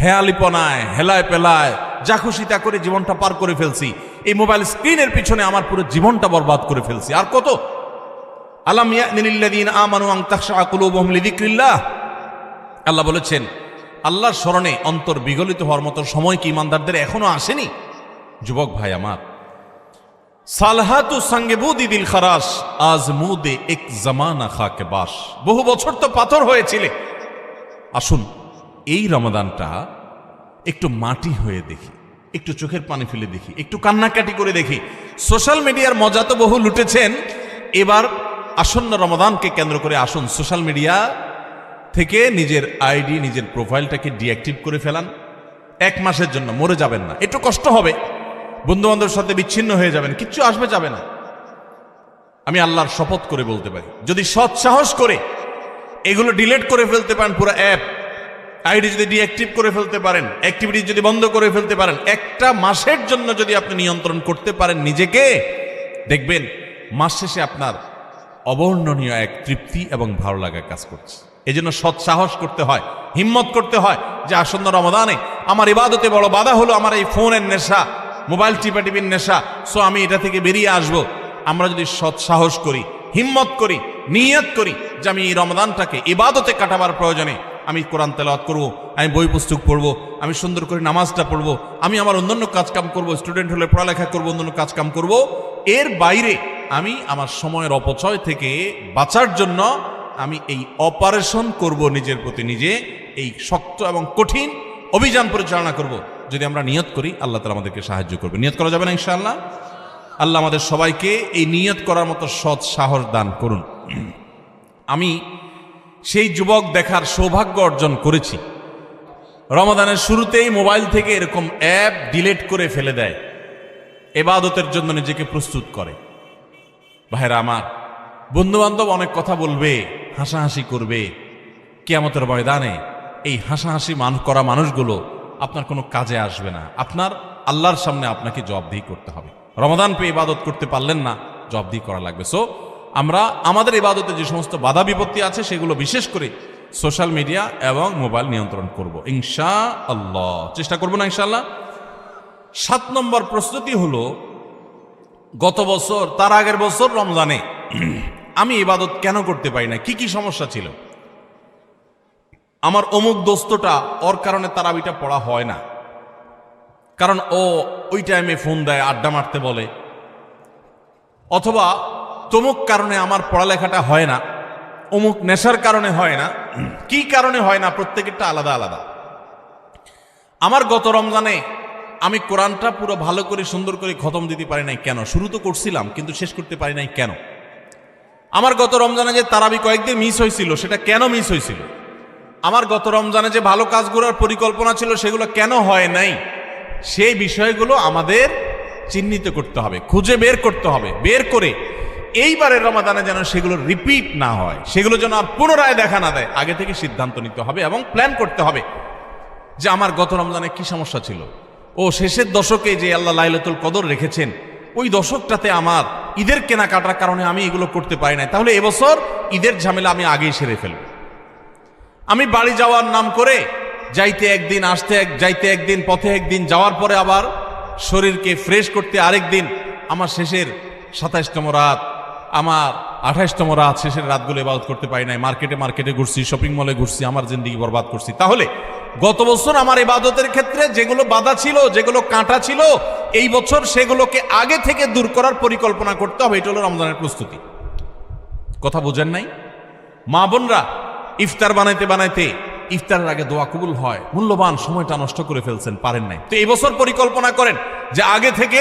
হেয়ালিপনায়, হেলায় পেলায়, যা খুশি তা করে জীবনটা পার করে ফেলছি, এই মোবাইল স্ক্রিনের পিছনে আমার পুরো জীবনটা বরবাদ করে ফেলছি, আর কত? আলাম ইয়ানিল্লাযীনা আমানু আন তাখশা কুলুবুহুম লিযিকরিল্লাহ। আল্লাহ বলেছেন, আল্লাহর স্মরণে অন্তর বিগলিত হওয়ার মতো সময় কি ইমানদারদের এখনো আসেনি? যুবক ভাই আমার, সালহাতু সঙ্গে বুদি দিল খারাস আজমুদে এক জামানা খাকে বাস। বহু বছর তো পাথর হয়েছিলে, আসুন এই রমাদানটা একটু মাটি হয়ে দেখি, একটু চোখের পানি ফেলে দেখি, একটু কান্নাকাটি করে দেখি। সোশ্যাল মিডিয়ার মজা তো বহু লুটেছেন, এবার আসন্ন রমাদানকে কেন্দ্র করে আসুন সোশ্যাল মিডিয়া থেকে নিজের আইডি, নিজের প্রোফাইলটাকে ডিঅ্যাক্টিভ করে ফেলান। 1 মাসের জন্য মরে যাবেন না, একটু কষ্ট হবে, বন্ধু বান্ধবের সাথে বিচ্ছিন্ন হয়ে যাবেন, কিচ্ছু আসবে যাবে না। আমি আল্লাহর শপথ করে বলতে পারি, যদি সৎ সাহস করে এগুলো ডিলিট করে ফেলতে পারেন, পুরো অ্যাপ আইডি যদি ডিঅ্যাক্টিভ করে ফেলতে পারেন, অ্যাক্টিভিটি যদি বন্ধ করে ফেলতে পারেন, 1টা মাসের জন্য যদি আপনি নিয়ন্ত্রণ করতে পারেন নিজেকে, দেখবেন মাস শেষে আপনার অবর্ণনীয় এক তৃপ্তি এবং ভালো লাগা কাজ করছে। এই জন্য সৎ সাহস করতে হয়, হিম্মত করতে হয় যে আসন্ন রমাদানে আমার ইবাদতে বড় বাধা হলো আমার এই ফোনের নেশা, মোবাইল টিপাটিপির নেশা, সো আমি এটা থেকে বেরিয়ে আসব। আমরা যদি সৎ সাহস করি, হিম্মত করি, নিয়ত করি যে আমি এই রমাদানটাকে ইবাদতে কাটাবার প্রয়োজনে আমি কোরআন তেলাওয়াত করব, আমি বই পুস্তক পড়ব, আমি সুন্দর করে নামাজটা পড়ব, আমি আমার অন্যান্য কাজকাম করব, স্টুডেন্ট হলে পড়ালেখা করব, অন্যান্য কাজকাম করব, এর বাইরে আমি আমার সময়ের অপচয় থেকে বাঁচার জন্য আমি এই অপারেশন করব, নিজের প্রতি নিজে এই শক্ত এবং কঠিন অভিযান পরিচালনা করব। যদি আমরা নিয়ত করি, আল্লাহ তাআলা আমাদেরকে সাহায্য করবে। নিয়ত করা যাবে না ইনশাআল্লাহ? আল্লাহ আমাদের সবাইকে এই নিয়ত করার মতো সৎ সাহস দান করুন। আমি সেই যুবক দেখার সৌভাগ্য অর্জন করেছি, রমাদানের শুরুতেই মোবাইল থেকে এরকম অ্যাপ ডিলিট করে ফেলে দেয়, ইবাদতের জন্য নিজেকে প্রস্তুত করে। ভাইরা আমার, বন্ধু বান্ধব অনেক কথা বলবে, হাসাহাসি করবে, কিয়ামতের ময়দানে এই হাসাহাসি করা মানুষগুলো আপনার কোনো কাজে আসবে না। আপনার আল্লাহর সামনে আপনাকে জবাবদিহি করতে হবে। রমাদান পেয়ে ইবাদত করতে পারলেন না, জবাবদিহি করা লাগবে। সো আমরা আমাদের ইবাদতে যে সমস্ত বাধা বিপত্তি আছে সেগুলো বিশেষ করে সোশ্যাল মিডিয়া এবং মোবাইল নিয়ন্ত্রণ করব ইনশাআল্লাহ, চেষ্টা করব না ইনশাআল্লাহ। 7 নম্বর প্রস্তুতি হলো, গত বছর, তার আগের বছর রমজানে আমি ইবাদত কেন করতে পারি না, কি কি সমস্যা ছিল? আমার অমুক দোস্তটা, ওর কারণে তারাবিটা পড়া হয় না, কারণ ও ওই টাইমে ফোন দেয়, আড্ডা মারতে বলে, অথবা তমুক কারণে আমার পড়ালেখাটা হয় না, অমুক নেশার কারণে হয় না। কি কারণে হয় না, প্রত্যেকেরটা আলাদা আলাদা। আমার গত রমজানে আমি কোরআনটা পুরো ভালো করে সুন্দর করে খতম দিতে পারি নাই কেন? শুরু তো করছিলাম কিন্তু শেষ করতে পারি নাই কেন? আমার গত রমজানে যে তারাবি কয়েকদিন মিস হয়েছিল, সেটা কেন মিস হয়েছিল? আমার গত রমজানে যে ভালো কাজগুলোর পরিকল্পনা ছিল সেগুলো কেন হয় নাই, সেই বিষয়গুলো আমাদের চিহ্নিত করতে হবে, খুঁজে বের করতে হবে। বের করে এইবারের রমাদানে যেন সেগুলো রিপিট না হয়, সেগুলো যেন আর পুনরায় দেখা না দেয়, আগে থেকে সিদ্ধান্ত নিতে হবে এবং প্ল্যান করতে হবে যে আমার গত রমজানে কি সমস্যা ছিল, ও শেষের দশকে যে আল্লাহ লাইলাতুল কদর রেখেছেন ওই দশকটাতে আমার ঈদের কেনাকাটার কারণে আমি এগুলো করতে পারি নাই, তাহলে এবছর ঈদের ঝামেলা আমি আগেই সেরে ফেলব। আমি বাড়ি যাওয়ার নাম করে যাইতে একদিন, আসতে যাইতে একদিন, পথে একদিন, যাওয়ার পরে আবার শরীরকে ফ্রেশ করতে আরেক দিন, আমার শেষের 27তম রাত, আমার 28তম রাত, শেষের রাতগুলো ইবাদত করতে পারি নাই, মার্কেটে ঘুরছি, শপিং মলে ঘুরছি, আমার জিন্দেগি বরবাদ করছি। তাহলে গত বছর আমার ইবাদতের ক্ষেত্রে যেগুলো বাধা ছিল, যেগুলো কাঁটা ছিল, এই বছর সেগুলোকে আগে থেকে দূর করার পরিকল্পনা করতে হবে। এটা হলো রমজানের প্রস্তুতি। কথা বুঝেন নাই? মা বোনরা ইফতার বানাইতে বানাইতে ইফতারের আগে দোয়া কবুল হয়, মূল্যবান সময়টা নষ্ট করে ফেলছেন, পারেন নাই। তো এই বছর পরিকল্পনা করেন যে আগে থেকে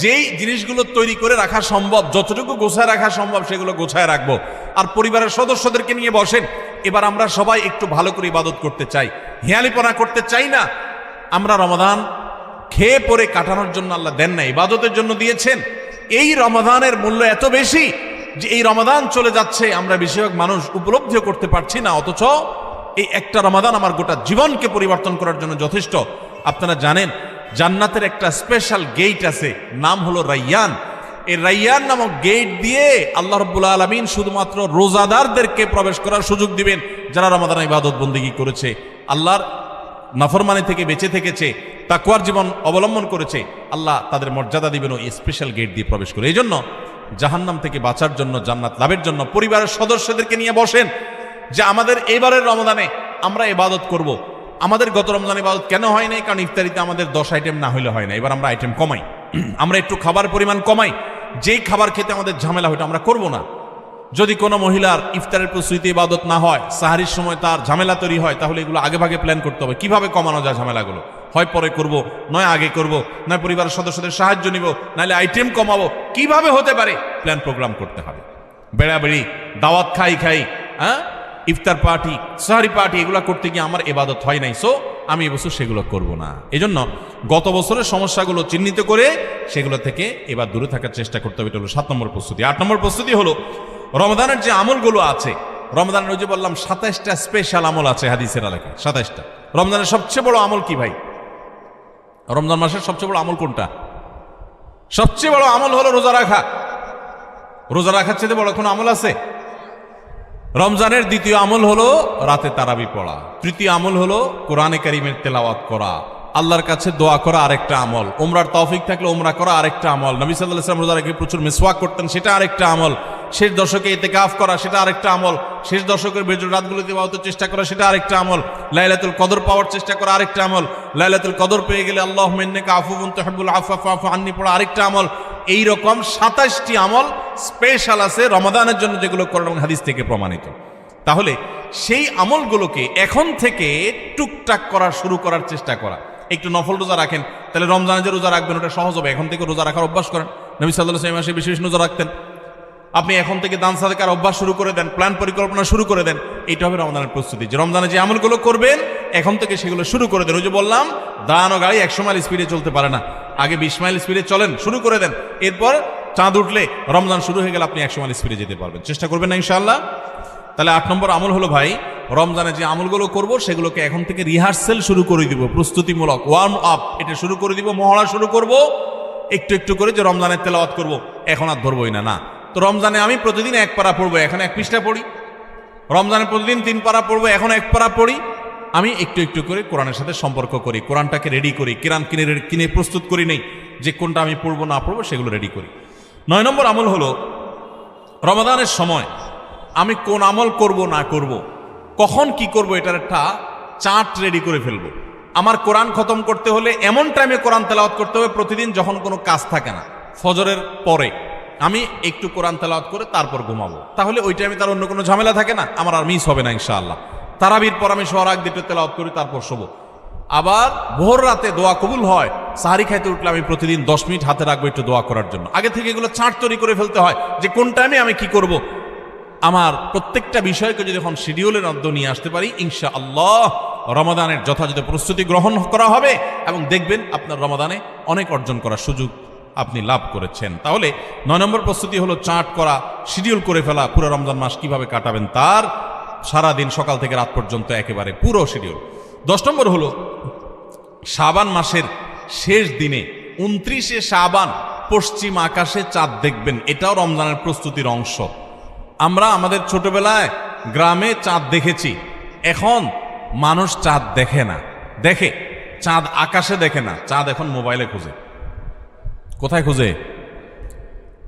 যেই জিনিসগুলো তৈরি করে রাখা সম্ভব, যতটুকু গোছায় রাখা সম্ভব সেগুলো গোছায় রাখবো। আর পরিবারের সদস্যদেরকে নিয়ে বসেন, এবার আমরা সবাই একটু ভালো করে ইবাদত করতে চাই, হেয়ালিপনা করতে চাই না। আমরা রমাদান খেয়ে পরে কাটানোর জন্য আল্লাহ দেন না, ইবাদতের জন্য দিয়েছেন। এই রমাদানের মূল্য এত বেশি যে এই রমাদান চলে যাচ্ছে, আমরা বেশিরভাগ মানুষ উপলব্ধিও করতে পারছি না, অথচ এই একটা রমাদান আমার গোটা জীবনকে পরিবর্তন করার জন্য যথেষ্ট। আপনারা জানেন জান্নাতের একটা স্পেশাল গেট আছে, নাম হলো রাইয়ান। এই রাইয়ান নামক গেট দিয়ে আল্লাহ রাব্বুল আলামিন শুধুমাত্র রোজাদারদেরকে প্রবেশ করার সুযোগ দিবেন, যারা রমাদান ইবাদত বন্দেগী করেছে, আল্লাহর নাফরমানি থেকে বেঁচে থেকেছে, তাকওয়ার জীবন অবলম্বন করেছে। আল্লাহ তাদের মর্যাদা দিবেন ওই স্পেশাল গেট দিয়ে প্রবেশ করে। এই জন্য জাহান্নাম থেকে বাঁচার জন্য, জান্নাত লাভের জন্য পরিবারের সদস্যদেরকে নিয়ে বসেন যে আমাদের এবারের রমাদানে আমরা ইবাদত করব। আমাদের গত রমজান ইবাদত কেন হয় নাই? কারণ ইফতারিতে আমাদের 10 আইটেম না হলে হয় না। এবার আমরা আইটেম কমাই, আমরা একটু খাবার পরিমাণ কমাই। যেই খাবার খেতে আমাদের ঝামেলা হয়তো আমরা করব না। যদি কোনো মহিলার ইফতারের প্রস্তুতি ইবাদত না হয়, সাহারির সময় তার ঝামেলা তৈরি হয়, তাহলে এগুলো আগে ভাগে প্ল্যান করতে হবে কিভাবে কমানো যায় ঝামেলাগুলো। হয় পরে করব, নয় আগে করব, নয় পরিবারের সদস্যদের সাহায্য নিব, নাহলে আইটেম কমাবো, কিভাবে হতে পারে প্ল্যান প্রোগ্রাম করতে হবে। বেড়াবেড়ি, দাওয়াত খাই, হ্যাঁ, ইফতার পার্টি, সাহারি পার্টি, এগুলো করতে গিয়ে আমার ইবাদত হয় নাই, সো আমি এবছর সেগুলো করব না। এজন্য গত বছরের সমস্যাগুলো চিহ্নিত করে সেগুলো থেকে এবার দূরে থাকার চেষ্টা করতে হবে। এটা হলো 7 নম্বর প্রস্তুতি। 8 নম্বর প্রস্তুতি হলো রমজানের যে আমলগুলো আছে, রমজানের ওই যে বললাম 27টা স্পেশাল আমল আছে হাদিসের আলোকে, 27টা। রমজানের সবচেয়ে বড় আমল কি ভাই? রমজান মাসের সবচেয়ে বড় আমল কোনটা? সবচেয়ে বড় আমল হলো রোজা রাখা। রোজা রাখার চেয়ে বড় কোনো আমল আছে? রমজানের দ্বিতীয় আমল হলো রাতে তারাবি পড়া। তৃতীয় আমল হলো কোরআনে কারীমের তেলাওয়াত করা। আল্লাহর কাছে দোয়া করা আরেকটা আমল। উমরার তৌফিক থাকলে উমরা করা আরেকটা আমল। নবী সাল্লাল্লাহু আলাইহি ওয়াসাল্লাম রোজা রেখে প্রচুর মিসওয়াক করতেন, সেটা আরেকটা আমল। শেষ দশকে ইতিকাফ করা, সেটা আরেকটা আমল। শেষ দশকের বেজর রাতগুলোতে ইবাদতের চেষ্টা করা, সেটা আরেকটা আমল। লাইলাতুল কদর পাওয়ার চেষ্টা করা আরেকটা আমল। লাইলাতুল কদর পেয়ে গেলে আল্লাহুম্মা ইন্নাকা আফুউন তুহিব্বুল আফওয়া ফা'ফু আন্নী পড়া আরেকটা আমল। এই রকম 27টি আমল স্পেশাল আছে রমাদানের জন্য, যেগুলো কোরআন হাদিস থেকে প্রমাণিত। তাহলে সেই আমলগুলোকে এখন থেকে টুকটাক করা শুরু করার চেষ্টা করা। একটু নফল রোজা রাখেন, তাহলে রমজানে যে রোজা রাখবেন ওটা সহজ হবে। এখন থেকে রোজা রাখার অভ্যাস করেন। নবী সাল্লাল্লাহু আলাইহি ওয়াসাল্লাম মাসে বিশেষ রোজা রাখতেন। আপনি এখন থেকে দান সাদকার অভ্যাস শুরু করে দেন, প্ল্যান পরিকল্পনা শুরু করে দেন। এইটা হবে রমজানের প্রস্তুতি, যে রমজানে যে আমলগুলো করবেন এখন থেকে সেগুলো শুরু করে দেন। ওই যে বললাম দান ও গাড়ি 100 মাইল স্পিডে চলতে পারে না, আগে 20 মাইল স্পিডে চলেন, শুরু করে দেন। এরপর চাঁদ উঠলে, রমজান শুরু হয়ে গেলে আপনি 100 মাইল স্পিডে যেতে পারবেন। চেষ্টা করবেন না ইনশাআল্লাহ? তাহলে 8 নম্বর আমল হলো ভাই, রমজানে যে আমলগুলো করব সেগুলোকে এখন থেকে রিহার্সেল শুরু করে দিব, প্রস্তুতিমূলক ওয়ার্ম আপ এটা শুরু করে দিব, মহড়া শুরু করব একটু একটু করে, যে রমজানের তেলাওয়াত করব, এখন আর ধরবই না। তো রমজানে আমি প্রতিদিন 1 পারা পড়বো, এখন 1 পৃষ্ঠা পড়ি। রমজানে প্রতিদিন 3 পারা পড়বো, এখন 1 পারা পড়ি। আমি একটু একটু করে কোরআনের সাথে সম্পর্ক করি, কোরআনটাকে রেডি করি, কোরআন কিনে প্রস্তুত করি নেই যে কোনটা আমি পড়বো না পড়বো, সেগুলো রেডি করি। 9 নম্বর আমল হলো রমাদানের সময় আমি কোন আমল করব না করব, কখন কি করব, এটার একটা চার্ট রেডি করে ফেলবো। আমার কোরআন খতম করতে হলে এমন টাইমে কোরআন তেলাওয়াত করতে হবে প্রতিদিন যখন কোনো কাজ থাকে না, ফজরের পরে আমি একটু কোরআন তেলাওয়াত করে তারপর ঘুমাবো। তাহলে ওই টাইমে তার অন্য কোনো ঝামেলা থাকে না, আমার আর মিস হবে না ইনশাআল্লাহ। তারাবির পর আমি শোয়ার আগ দিয়ে তেলাওয়াত করি, তারপর শোবো। আবার ভোর রাতে দোয়া কবুল হয়, সাহারি খাইতে উঠলে আমি প্রতিদিন 10 মিনিট হাতে রাখবো একটু দোয়া করার জন্য। আগে থেকে এগুলো চার্ট তৈরি করে ফেলতে হয় যে কোন টাইমে আমি কি করব। আমার প্রত্যেকটা বিষয়কে যদি এখন শিডিউলের মধ্যে নিয়ে আসতে পারি, ইনশাআল্লাহ রমাদানের যথাযথ প্রস্তুতি গ্রহণ করা হবে এবং দেখবেন আপনার রমাদানে অনেক অর্জন করার সুযোগ আপনি লাভ করেছেন। তাহলে 9 নম্বর প্রস্তুতি হলো চার্ট করা, শিডিউল করে ফেলা, পুরো রমজান মাস কিভাবে কাটাবেন তার সারাদিন সকাল থেকে রাত পর্যন্ত একেবারে পুরো শিডিউল। 10 নম্বর হলো শাবান মাসের শেষ দিনে 29শে শাবান পশ্চিম আকাশে চাঁদ দেখবেন, এটাও রমজানের প্রস্তুতির অংশ। আমরা আমাদের ছোটবেলায় গ্রামে চাঁদ দেখেছি, এখন মানুষ চাঁদ দেখে না, দেখে চাঁদ আকাশে দেখে না, চাঁদ এখন মোবাইলে খুঁজে। কোথায় খুঁজে?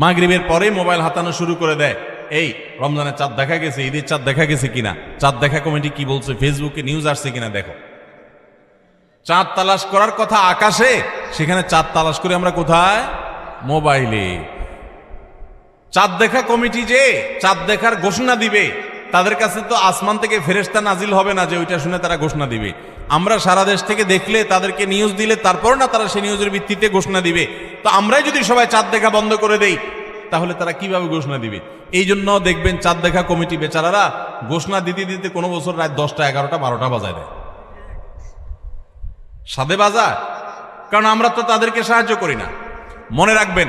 মাগরিবের পরে মোবাইল হাতানো শুরু করে দেয়, এই রমজানের চাঁদ দেখা গেছে, ঈদের চাঁদ দেখা গেছে কিনা, চাঁদ দেখা কমিটি কি বলছে, ফেসবুকে নিউজ আসছে কিনা দেখো। চাঁদ তালাশ করার কথা আকাশে, সেখানে চাঁদ তালাশ করে আমরা কোথায়? মোবাইলে। চাঁদ দেখা কমিটি যে চাঁদ দেখার ঘোষণা দিবে, তাদের কাছে তো আসমান থেকে ফেরেশতা নাজিল হবে না যে ওইটা শুনে তারা ঘোষণা দিবে। আমরা সারা দেশ থেকে দেখলে, তাদেরকে নিউজ দিলে তারপর না তারা সেই নিউজের ভিত্তিতে ঘোষণা দিবে। তো আমরাই যদি সবাই চাঁদ দেখা বন্ধ করে দেই, তাহলে তারা কিভাবে ঘোষণা দিবে? এই জন্য দেখবেন চাঁদ দেখা কমিটি বেচারারা ঘোষণা দিতে দিতে কোনো বছর রাত 10টা 11টা 12টা বাজায় দেয়, সাদে বাজায়, কারণ আমরা তো তাদেরকে সাহায্য করি না। মনে রাখবেন,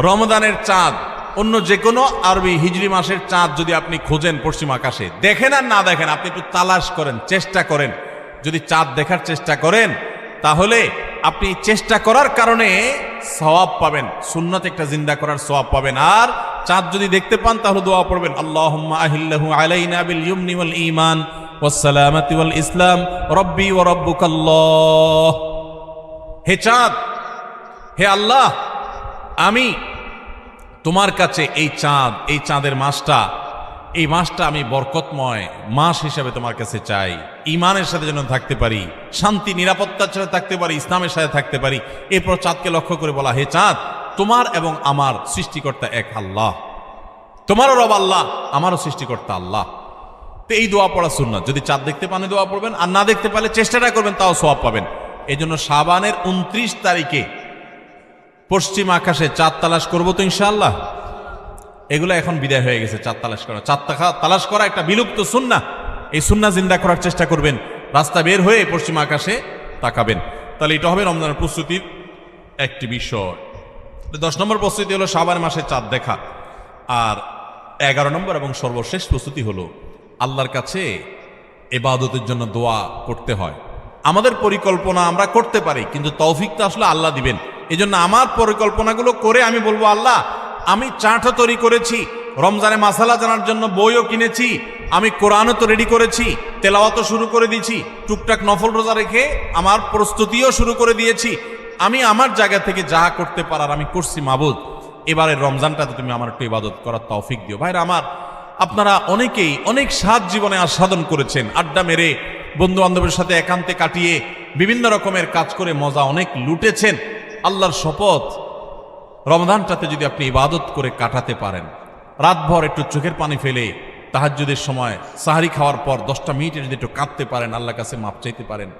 রমজানের চাঁদ অন্য যে কোনো আরবি হিজরি মাসের চাঁদ যদি আপনি খোঁজেন পশ্চিম আকাশে, দেখেন আর না দেখেন, আপনি একটু তালাশ করেন, চেষ্টা করেন, যদি চাঁদ দেখার চেষ্টা করেন তাহলে আপনি চেষ্টা করার কারণে সওয়াব পাবেন, সুন্নাত একটা জিন্দা করার সওয়াব পাবেন। আর চাঁদ যদি দেখতে পান তাহলে দোয়া পড়বেন, আল্লাহুম্মা আহিল্লাহু আলাইনা বিল ইয়ুমনি ওয়াল ঈমান ওয়াস সালামাতি ওয়াল ইসলাম রব্বি ওয়া রাব্বুকাল্লাহ। হে চাঁদ, হে আল্লাহ, আমি তোমার কাছে এই চাঁদ, এই চাঁদের মাসটা, এই মাসটা আমি বরকতময় মাস হিসাবে তোমার কাছে চাই। ঈমানের সাথে যেন থাকতে পারি, শান্তি নিরাপত্তার সাথে থাকতে পারি, ইসলামের সাথে থাকতে পারি। এরপর চাঁদকে লক্ষ্য করে বলা, হে চাঁদ, তোমার এবং আমার সৃষ্টিকর্তা এক আল্লাহ, তোমারও রব আল্লাহ, আমারও সৃষ্টিকর্তা আল্লাহ। তো এই দোয়া পড়া সুন্নাত। যদি চাঁদ দেখতে পান দোয়া পড়বেন, আর না দেখতে পারলে চেষ্টাটা করবেন, তাও সওয়াব পাবেন। এই জন্য শাবানের 29 তারিখে পশ্চিম আকাশে চাঁদ তালাশ করবো তো ইনশাআল্লাহ। এগুলো এখন বিদায় হয়ে গেছে, চাঁদ তালাশ করা। চাঁদ তালাশ করা একটা বিলুপ্ত সুন্নাহ, এই সুন্নাহ জিন্দা করার চেষ্টা করবেন। রাস্তা বের হয়ে পশ্চিম আকাশে তাকাবেন, তাহলে এটা হবে রমজানের প্রস্তুতির একটি বিষয়। 10 নম্বর প্রস্তুতি হলো শাবান মাসে চাঁদ দেখা। আর 11 নম্বর এবং সর্বশেষ প্রস্তুতি হলো আল্লাহর কাছে ইবাদতের জন্য দোয়া করতে হয়। আমাদের পরিকল্পনা আমরা করতে পারি, কিন্তু তৌফিকটা আসলে আল্লাহ দিবেন। এই জন্য আমার পরিকল্পনাগুলো করে আমি বলবো, আল্লাহ আমি চার্টও তৈরি করেছি, রমজানে মাসালা জানার জন্য বইও কিনেছি, আমি কোরআনও তো রেডি করেছি, তেলাওয়াতও শুরু করে দিয়েছি, টুকটাক নফল রোজা রেখে আমার প্রস্তুতিও শুরু করে দিয়েছি। আমি আমার জায়গা থেকে যা করতে পারার আমি করছি। মাবুদ, এবারের রমজানটাতে তুমি আমার একটু ইবাদত করার তৌফিক দিও। ভাইরা আমার, আপনারা অনেকেই অনেক স্বাদ জীবনে আস্বাদন করেছেন, আড্ডা মেরে বন্ধু বান্ধবের সাথে একান্তে কাটিয়ে বিভিন্ন রকমের কাজ করে মজা অনেক লুটেছেন। আল্লাহর শপথ, রমজানটাতে যদি আপনি ইবাদত করে কাটাতে পারেন, রাতভর একটু চোখের পানি ফেলে তাহাজ্জুদের সময় সাহারি খাওয়ার পর 10টা মিনিটে যদি একটু কাঁদতে পারেন, আল্লাহর কাছে মাপ চাইতে পারেন,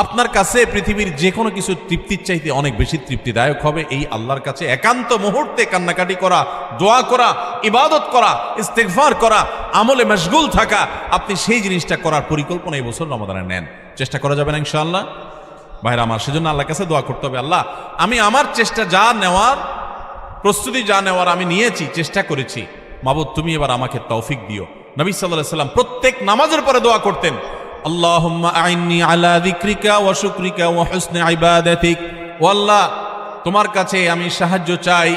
আপনার কাছে পৃথিবীর যে কোনো কিছু তৃপ্তির চাইতে অনেক বেশি তৃপ্তিদায়ক হবে এই আল্লাহর কাছে একান্ত মুহূর্তে কান্নাকাটি করা, দোয়া করা, ইবাদত করা, ইস্তেগফার করা, আমলে মশগুল থাকা। আপনি সেই জিনিসটা করার পরিকল্পনা এই বছর রমাদানে নেন, চেষ্টা করা যাবে না ইনশাআল্লাহ। ভাইরা আমার, সেজন্য আল্লাহর কাছে দোয়া করতে হবে, আল্লাহ আমি আমার চেষ্টা যা নেওয়ার, প্রস্তুতি যা নেওয়ার আমি নিয়েছি, চেষ্টা করেছি, মাবুদ তুমি এবার আমাকে তৌফিক দিও। নবী সাল্লাল্লাহু আলাইহি ওয়াসাল্লাম প্রত্যেক নামাজের পরে দোয়া করতেন, আল্লাহুম্মা আইন্নি আলা যিকরিকা ওয়া শুকরিকা ওয়া হুসনি ইবাদাতিক। ও আল্লাহ, তোমার কাছে আমি সাহায্য চাই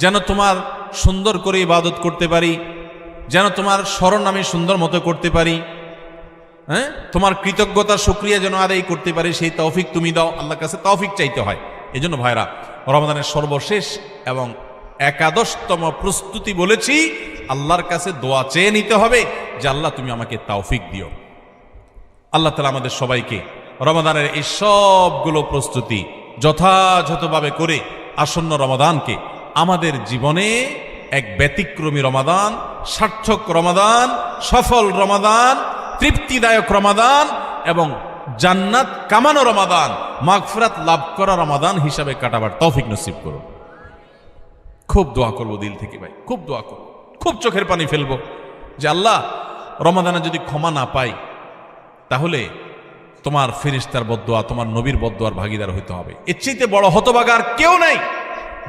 যেন তোমার সুন্দর করে ইবাদত করতে পারি, যেন তোমার স্মরণ আমি সুন্দর মতো করতে পারি, হ্যাঁ, তোমার কৃতজ্ঞতা শুকরিয়া যেন আদায় করতে পারি, সেই তৌফিক তুমি দাও। আল্লাহর কাছে তৌফিক চাইতে হয়। এই জন্য ভাইরা, রমজানের সর্বশেষ এবং 11তম প্রস্তুতি বলেছি, আল্লাহর কাছে দোয়া চেয়ে নিতে হবে যে আল্লাহ তুমি আমাকে তৌফিক দিও। আল্লাহ তাআলা আমাদের সবাইকে রমাদানের এই সবগুলো প্রস্তুতি যথাযথভাবে করে আসন্ন রমাদানকে আমাদের জীবনে এক ব্যতিক্রমী রমাদান, সার্থক রমাদান, সফল রমাদান, তৃপ্তিদায়ক রমাদান এবং জান্নাত কামানো রমাদান, মাগফিরাত লাভ করা রমাদান হিসাবে কাটাবার তৌফিক নসিব করুন। খুব দোয়া করবো দিল থেকে ভাই, খুব দোয়া করবো, খুব চোখের পানি ফেলবো। যে আল্লাহ, রমাদানে যদি ক্ষমা না পাই তাহলে তোমার ফেরেশতার বদদোয়া, তোমার নবীর বদদোয়ার ভাগীদার হইতে হবে। এর চাইতে বড় হতভাগা আর কেউ নাই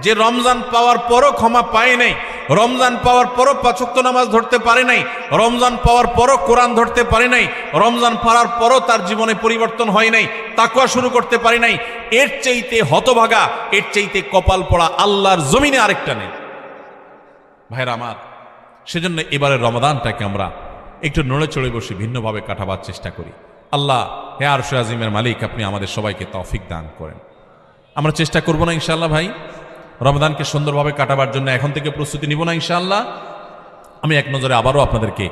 যে রমজান পাওয়ার পরও ক্ষমা পায় নাই, রমজান পাওয়ার পরও পাঁচ ওয়াক্ত নামাজ ধরতে পারে নাই, রমজান পাওয়ার পরও কোরআন ধরতে পারে নাই, রমজান পাওয়ার পরও তার জীবনে পরিবর্তন হয় নাই, তাকওয়া শুরু করতে পারে নাই। এর চাইতে হতভাগা, এর চাইতে কপাল পড়া আল্লাহর জমিনে আরেকটা নেই। ভাইরা আমার, সেজন্য এবারের রমাদানটাকে আমরা একটু নড়ে চড়ে বসে ভিন্নভাবে কাটাবার চেষ্টা করি। আল্লাহ হে আরশে আজিমের মালিক, আপনি আমাদের সবাইকে তৌফিক দান করেন। আমরা চেষ্টা করব না ইনশাআল্লাহ ভাই রমাদানকে সুন্দরভাবে কাটাবার জন্য এখন থেকে প্রস্তুতি নিব না ইনশাআল্লাহ? আমি এক নজরে আবারও আপনাদেরকে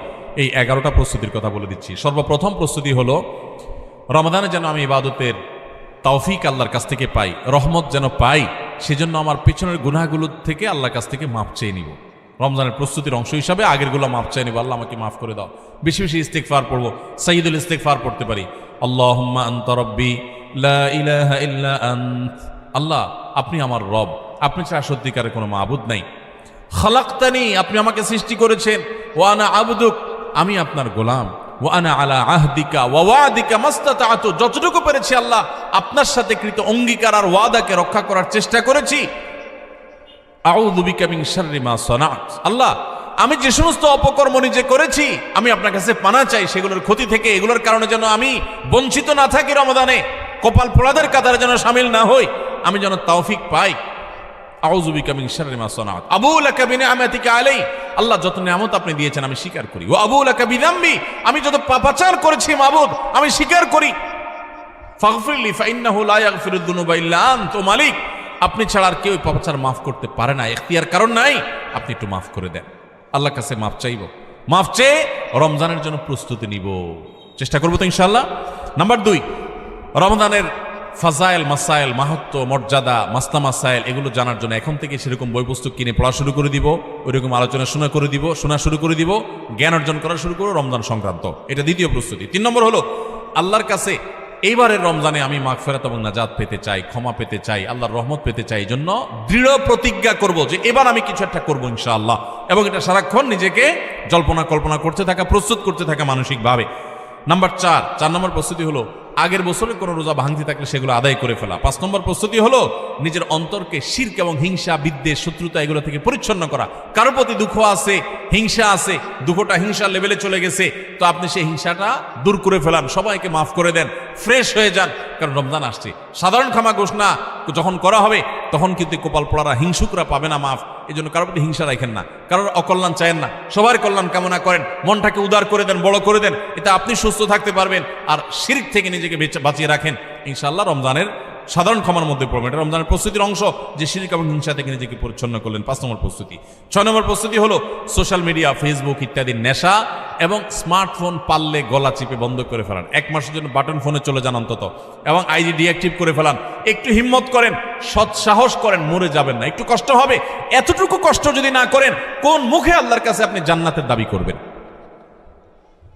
এই 11টা প্রস্তুতির কথা বলে দিচ্ছি। সর্বপ্রথম প্রস্তুতি হলো রমাদানে যেন আমি ইবাদতের তৌফিক আল্লাহর কাছ থেকে পাই, রহমত যেন পাই, সেজন্য আমার পেছনের গুনাহগুলো থেকে আল্লাহর কাছ থেকে মাপ চেয়ে নিব। রমজানের প্রস্তুতির অংশ হিসাবে আগেরগুলো মাপ চাই নিব, আল্লাহ আমাকে মাফ করে দাও। বেশি বেশি ইস্তেগফার পড়ব, সাইয়্যিদুল ইস্তেগফার পড়তে পারি। আল্লাহুম্মা আনতা রাব্বি লা ইলাহা ইল্লা আনত, আল্লাহ আপনি আমার রব, আপনি ছাড়া সত্যিকারের কোনো মাবুদ নাই। খালাকতানি, আপনি আমাকে সৃষ্টি করেছেন। ওয়া আনা আবদুক, আমি আপনার গোলাম। ওয়া আনা আলা আহদিকা ওয়া ওয়াদিকা মাস্তাতাতু, যতটুকু পেরেছি আল্লাহ আপনার সাথে কৃত অঙ্গীকার আর ওয়াদাকে রক্ষা করার চেষ্টা করেছি। আউযু বিকা মিন শাররি মা সানাত, আল্লাহ আমি যে সমস্ত অপকর্ম নিজে করেছি আমি আপনার কাছে পানা চাই সেগুলোর ক্ষতি থেকে, এগুলোর কারণে যেন আমি বঞ্চিত না থাকি, রমাদানে কপাল পোড়াদের কাতারে যেন শামিল না হই, আমি যেন তৌফিক পাই। আউযু বিকা মিন শাররি মা সানাত আবু লাকা বিনিআমাতিকা আলাই, আল্লাহ যত নিয়ামত আপনি দিয়েছেন আমি স্বীকার করি। ওয়া আবু লাকা বিযামবি, আমি যত পাপাচার করেছি মাবুদ আমি স্বীকার করি। ফাগফিরলি ফাইন্নাহু লা ইয়াগফিরুদ যুনুবা ইল্লা আনতা, মালিক আপনি ছাড়া আর কেউ পাপাচার মাফ করতে পারে না, এখতিয়ার কারণ নাই, আপনি একটু মাফ করে দেন। আল্লাহর কাছে মাফ চাইব, মাফ চেয়ে রমজানের জন্য প্রস্তুতি নিব, চেষ্টা করবো তো ইনশাআল্লাহ। নাম্বার 2, রমজানের ফাজাইল মাসাইল, মাহাত্ম্য মর্যাদা, মাসলা মাসাইল এগুলো জানার জন্য এখন থেকে সেরকম বই পুস্তক কিনে পড়া শুরু করে দিব, ওইরকম আলোচনা শোনা শুরু করে দিব, জ্ঞান অর্জন করা শুরু করবো রমজান সংক্রান্ত। এটা দ্বিতীয় প্রস্তুতি। 3 নম্বর হলো আল্লাহর কাছে এইবারের রমজানে আমি মাগফিরাত এবং নাজাত পেতে চাই, ক্ষমা পেতে চাই, আল্লাহর রহমত পেতে চাই। এই জন্য দৃঢ় প্রতিজ্ঞা করব যে এবার আমি কিছু একটা করবো ইনশাআল্লাহ, এবং এটা সারাক্ষণ নিজেকে জল্পনা কল্পনা করতে থাকা, প্রস্তুত করতে থাকা মানসিকভাবে। নাম্বার 4 নম্বর প্রস্তুতি হলো আগের বছরে কোনো রোজা ভাঙতি থাকলে সেগুলো আদায় করে ফেলা। 5 নম্বর প্রস্তুতি হলো নিজের অন্তরকে শিরক এবং হিংসা, বিদ্বেষ, শত্রুতা এগুলো থেকে পরিচ্ছন্ন করা। কারো প্রতি দুঃখ আছে, হিংসা আছে, দুঃখটা হিংসার লেভেলে চলে গেছে, তো আপনি সেই হিংসাটা দূর করে ফেলান, সবাইকে মাফ করে দেন, ফ্রেশ হয়ে যান। কারণ রমজান আসছে, সাধারণ ক্ষমা ঘোষণা যখন করা হবে তখন কিন্তু কপাল পোড়ারা, হিংসুকরা পাবে না মাফ। এই জন্য কারোর প্রতি হিংসা রাখেন না, কারোর অকল্যাণ চায়েন না, সবার কল্যাণ কামনা করেন, মনটাকে উদার করে দেন, বড় করে দেন, এতে আপনি সুস্থ থাকতে পারবেন। আর শিরক থেকে নিজেকে বাঁচিয়ে রাখেন, ইনশাআল্লাহ রমজানের সাধারণ ক্ষমার মধ্যে পড়বেন। এটা রমজানের প্রস্তুতির অংশ যে শিরক এবং হিংসা থেকে নিজেকে পরিচ্ছন্ন করলেন। 5 নম্বর প্রস্তুতি। 6 নম্বর প্রস্তুতি হলো সোশ্যাল মিডিয়া, ফেসবুক ইত্যাদি নেশা এবং স্মার্টফোন পারলে গলা চিপে বন্ধ করে ফেলান। 1 মাসের জন্য বাটন ফোনে চলে যান অন্তত, এবং আইডি ডিঅ্যাক্টিভ করে ফেলান। একটু হিম্মত করেন, সৎ সাহস করেন, মরে যাবেন না। একটু কষ্ট হবে, এতটুকু কষ্ট যদি না করেন কোন মুখে আল্লাহর কাছে আপনি জান্নাতের দাবি করবেন?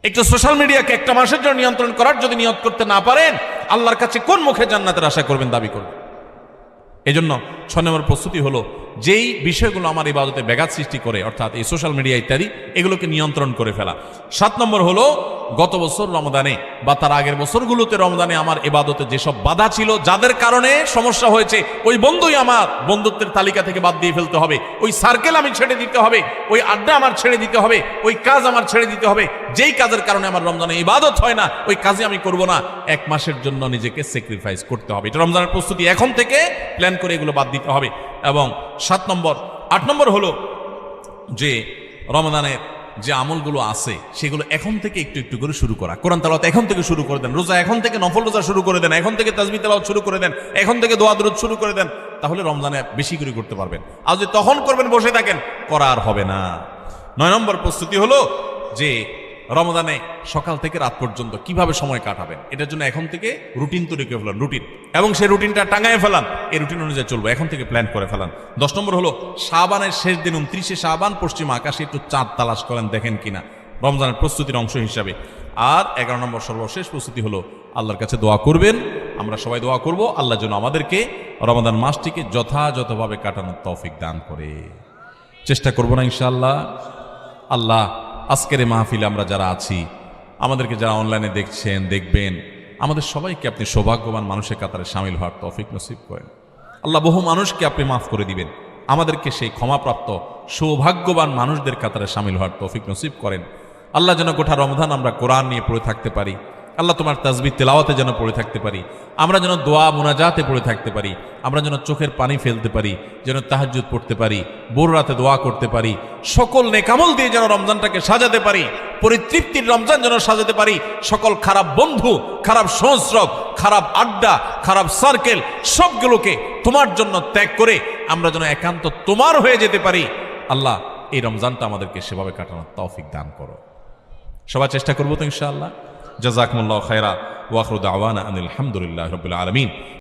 একটু সোশ্যাল মিডিয়াকে 1 মাসের জন্য নিয়ন্ত্রণ করার যদি নিয়ত করতে না পারেন, আল্লাহর কাছে কোন মুখে জান্নাতের আশা করবেন, দাবি করবেন? এই জন্য 6 নম্বর প্রস্তুতি হলো যেই বিষয়গুলো আমার ইবাদতে ব্যাঘাত সৃষ্টি করে, অর্থাৎ এই সোশ্যাল মিডিয়া ইত্যাদি, এগুলোকে নিয়ন্ত্রণ করে ফেলা। 7 নম্বর হলো গত বছর রমজানে বা তার আগের বছরগুলোতে রমজানে আমার ইবাদতে যেসব বাধা ছিল, যাদের কারণে সমস্যা হয়েছে, ওই বন্ধুই আমার বন্ধুত্বের তালিকা থেকে বাদ দিয়ে ফেলতে হবে, ওই সার্কেল আমি ছেড়ে দিতে হবে, ওই আড্ডা আমার ছেড়ে দিতে হবে, ওই কাজ আমার ছেড়ে দিতে হবে, যেই কাজের কারণে আমার রমজানে ইবাদত হয় না, ওই কাজে আমি করব না। 1 মাসের জন্য নিজেকে স্যাক্রিফাইস করতে হবে। এটা রমজানের প্রস্তুতি, এখন থেকে প্ল্যান করে এগুলো বাদ দিতে হবে। এবং 7 নম্বর 8 নম্বর হলো যে রমজানের যে আমলগুলো আছে সেগুলো এখন থেকে একটু একটু করে শুরু করা। কোরআন তেলাওয়াত এখন থেকে শুরু করে দেন, রোজা এখন থেকে, নফল রোজা শুরু করে দেন, এখন থেকে তাসবিহ তেলাওয়াত শুরু করে দেন, এখন থেকে দোয়া দরুদ শুরু করে দেন, তাহলে রমজানে বেশি করে করতে পারবেন। আর যদি তখন করবেন বসে থাকেন, করা আর হবে না। 9 নম্বর প্রস্তুতি হলো যে রমজানে সকাল থেকে রাত পর্যন্ত কিভাবে সময় কাটাবেন, এটার জন্য এখন থেকে রুটিন তৈরি করে ফেলান, রুটিন, এবং সেই রুটিনটা টাঙায় ফেলান, এই রুটিন অনুযায়ী চলবো, এখন থেকে প্ল্যান করে ফেলান। 10 নম্বর হলো শাবানের শেষ দিন 29শে শাবান পশ্চিম আকাশে একটু চাঁদ তালাশ করেন, দেখেন কিনা, রমজানের প্রস্তুতির অংশ হিসাবে। আর 11 নম্বর সর্বশেষ প্রস্তুতি হলো আল্লাহর কাছে দোয়া করবেন, আমরা সবাই দোয়া করব আল্লাহ যেন আমাদেরকে রমাদান মাসটিকে যথাযথভাবে কাটানোর তৌফিক দান করে। চেষ্টা করবো না ইনশাআল্লাহ? আল্লাহ আজকের এই মাহফিলে আমরা যারা আছি, আমাদেরকে যারা অনলাইনে দেখছেন দেখবেন, আমাদের সবাইকে আপনি সৌভাগ্যবান মানুষের কাতারে সামিল হওয়ার তৌফিক নসিব করেন। আল্লাহ বহু মানুষকে আপনি মাফ করে দিবেন, আমাদেরকে সেই ক্ষমাপ্রাপ্ত সৌভাগ্যবান মানুষদের কাতারে সামিল হওয়ার তৌফিক নসিব করেন। আল্লাহ যেন গোটা রমজান আমরা কোরআন নিয়ে পড়ে থাকতে পারি, আল্লাহ তোমার তাসবিহ তেলাওয়াতে যেন পড়ে থাকতে পারি, আমরা যেন দোয়া মুনাজাতে পড়ে থাকতে পারি, আমরা যেন চোখের পানি ফেলতে পারি, যেন তাহাজ্জুদ পড়তে পারি, ভোর রাতে দোয়া করতে পারি, সকল নেকামল দিয়ে যেন রমজানটাকে সাজাতে পারি, পরিতৃপ্তির রমজান যেন সাজাতে পারি, সকল খারাপ বন্ধু, খারাপ সংস্রব, খারাপ আড্ডা, খারাপ সার্কেল সবগুলোকে তোমার জন্য ত্যাগ করে আমরা যেন একান্ত তোমার হয়ে যেতে পারি। আল্লাহ এই রমজানটা আমাদেরকে সেভাবে কাটানোর তৌফিক দান করো। সবাই চেষ্টা করবো তো ইনশাআল্লাহ। জাযাকুমুল্লাহু খায়রা ওয়া আখিরু দাওয়ানা আনিল হামদুলিল্লাহি রাব্বিল আলামিন।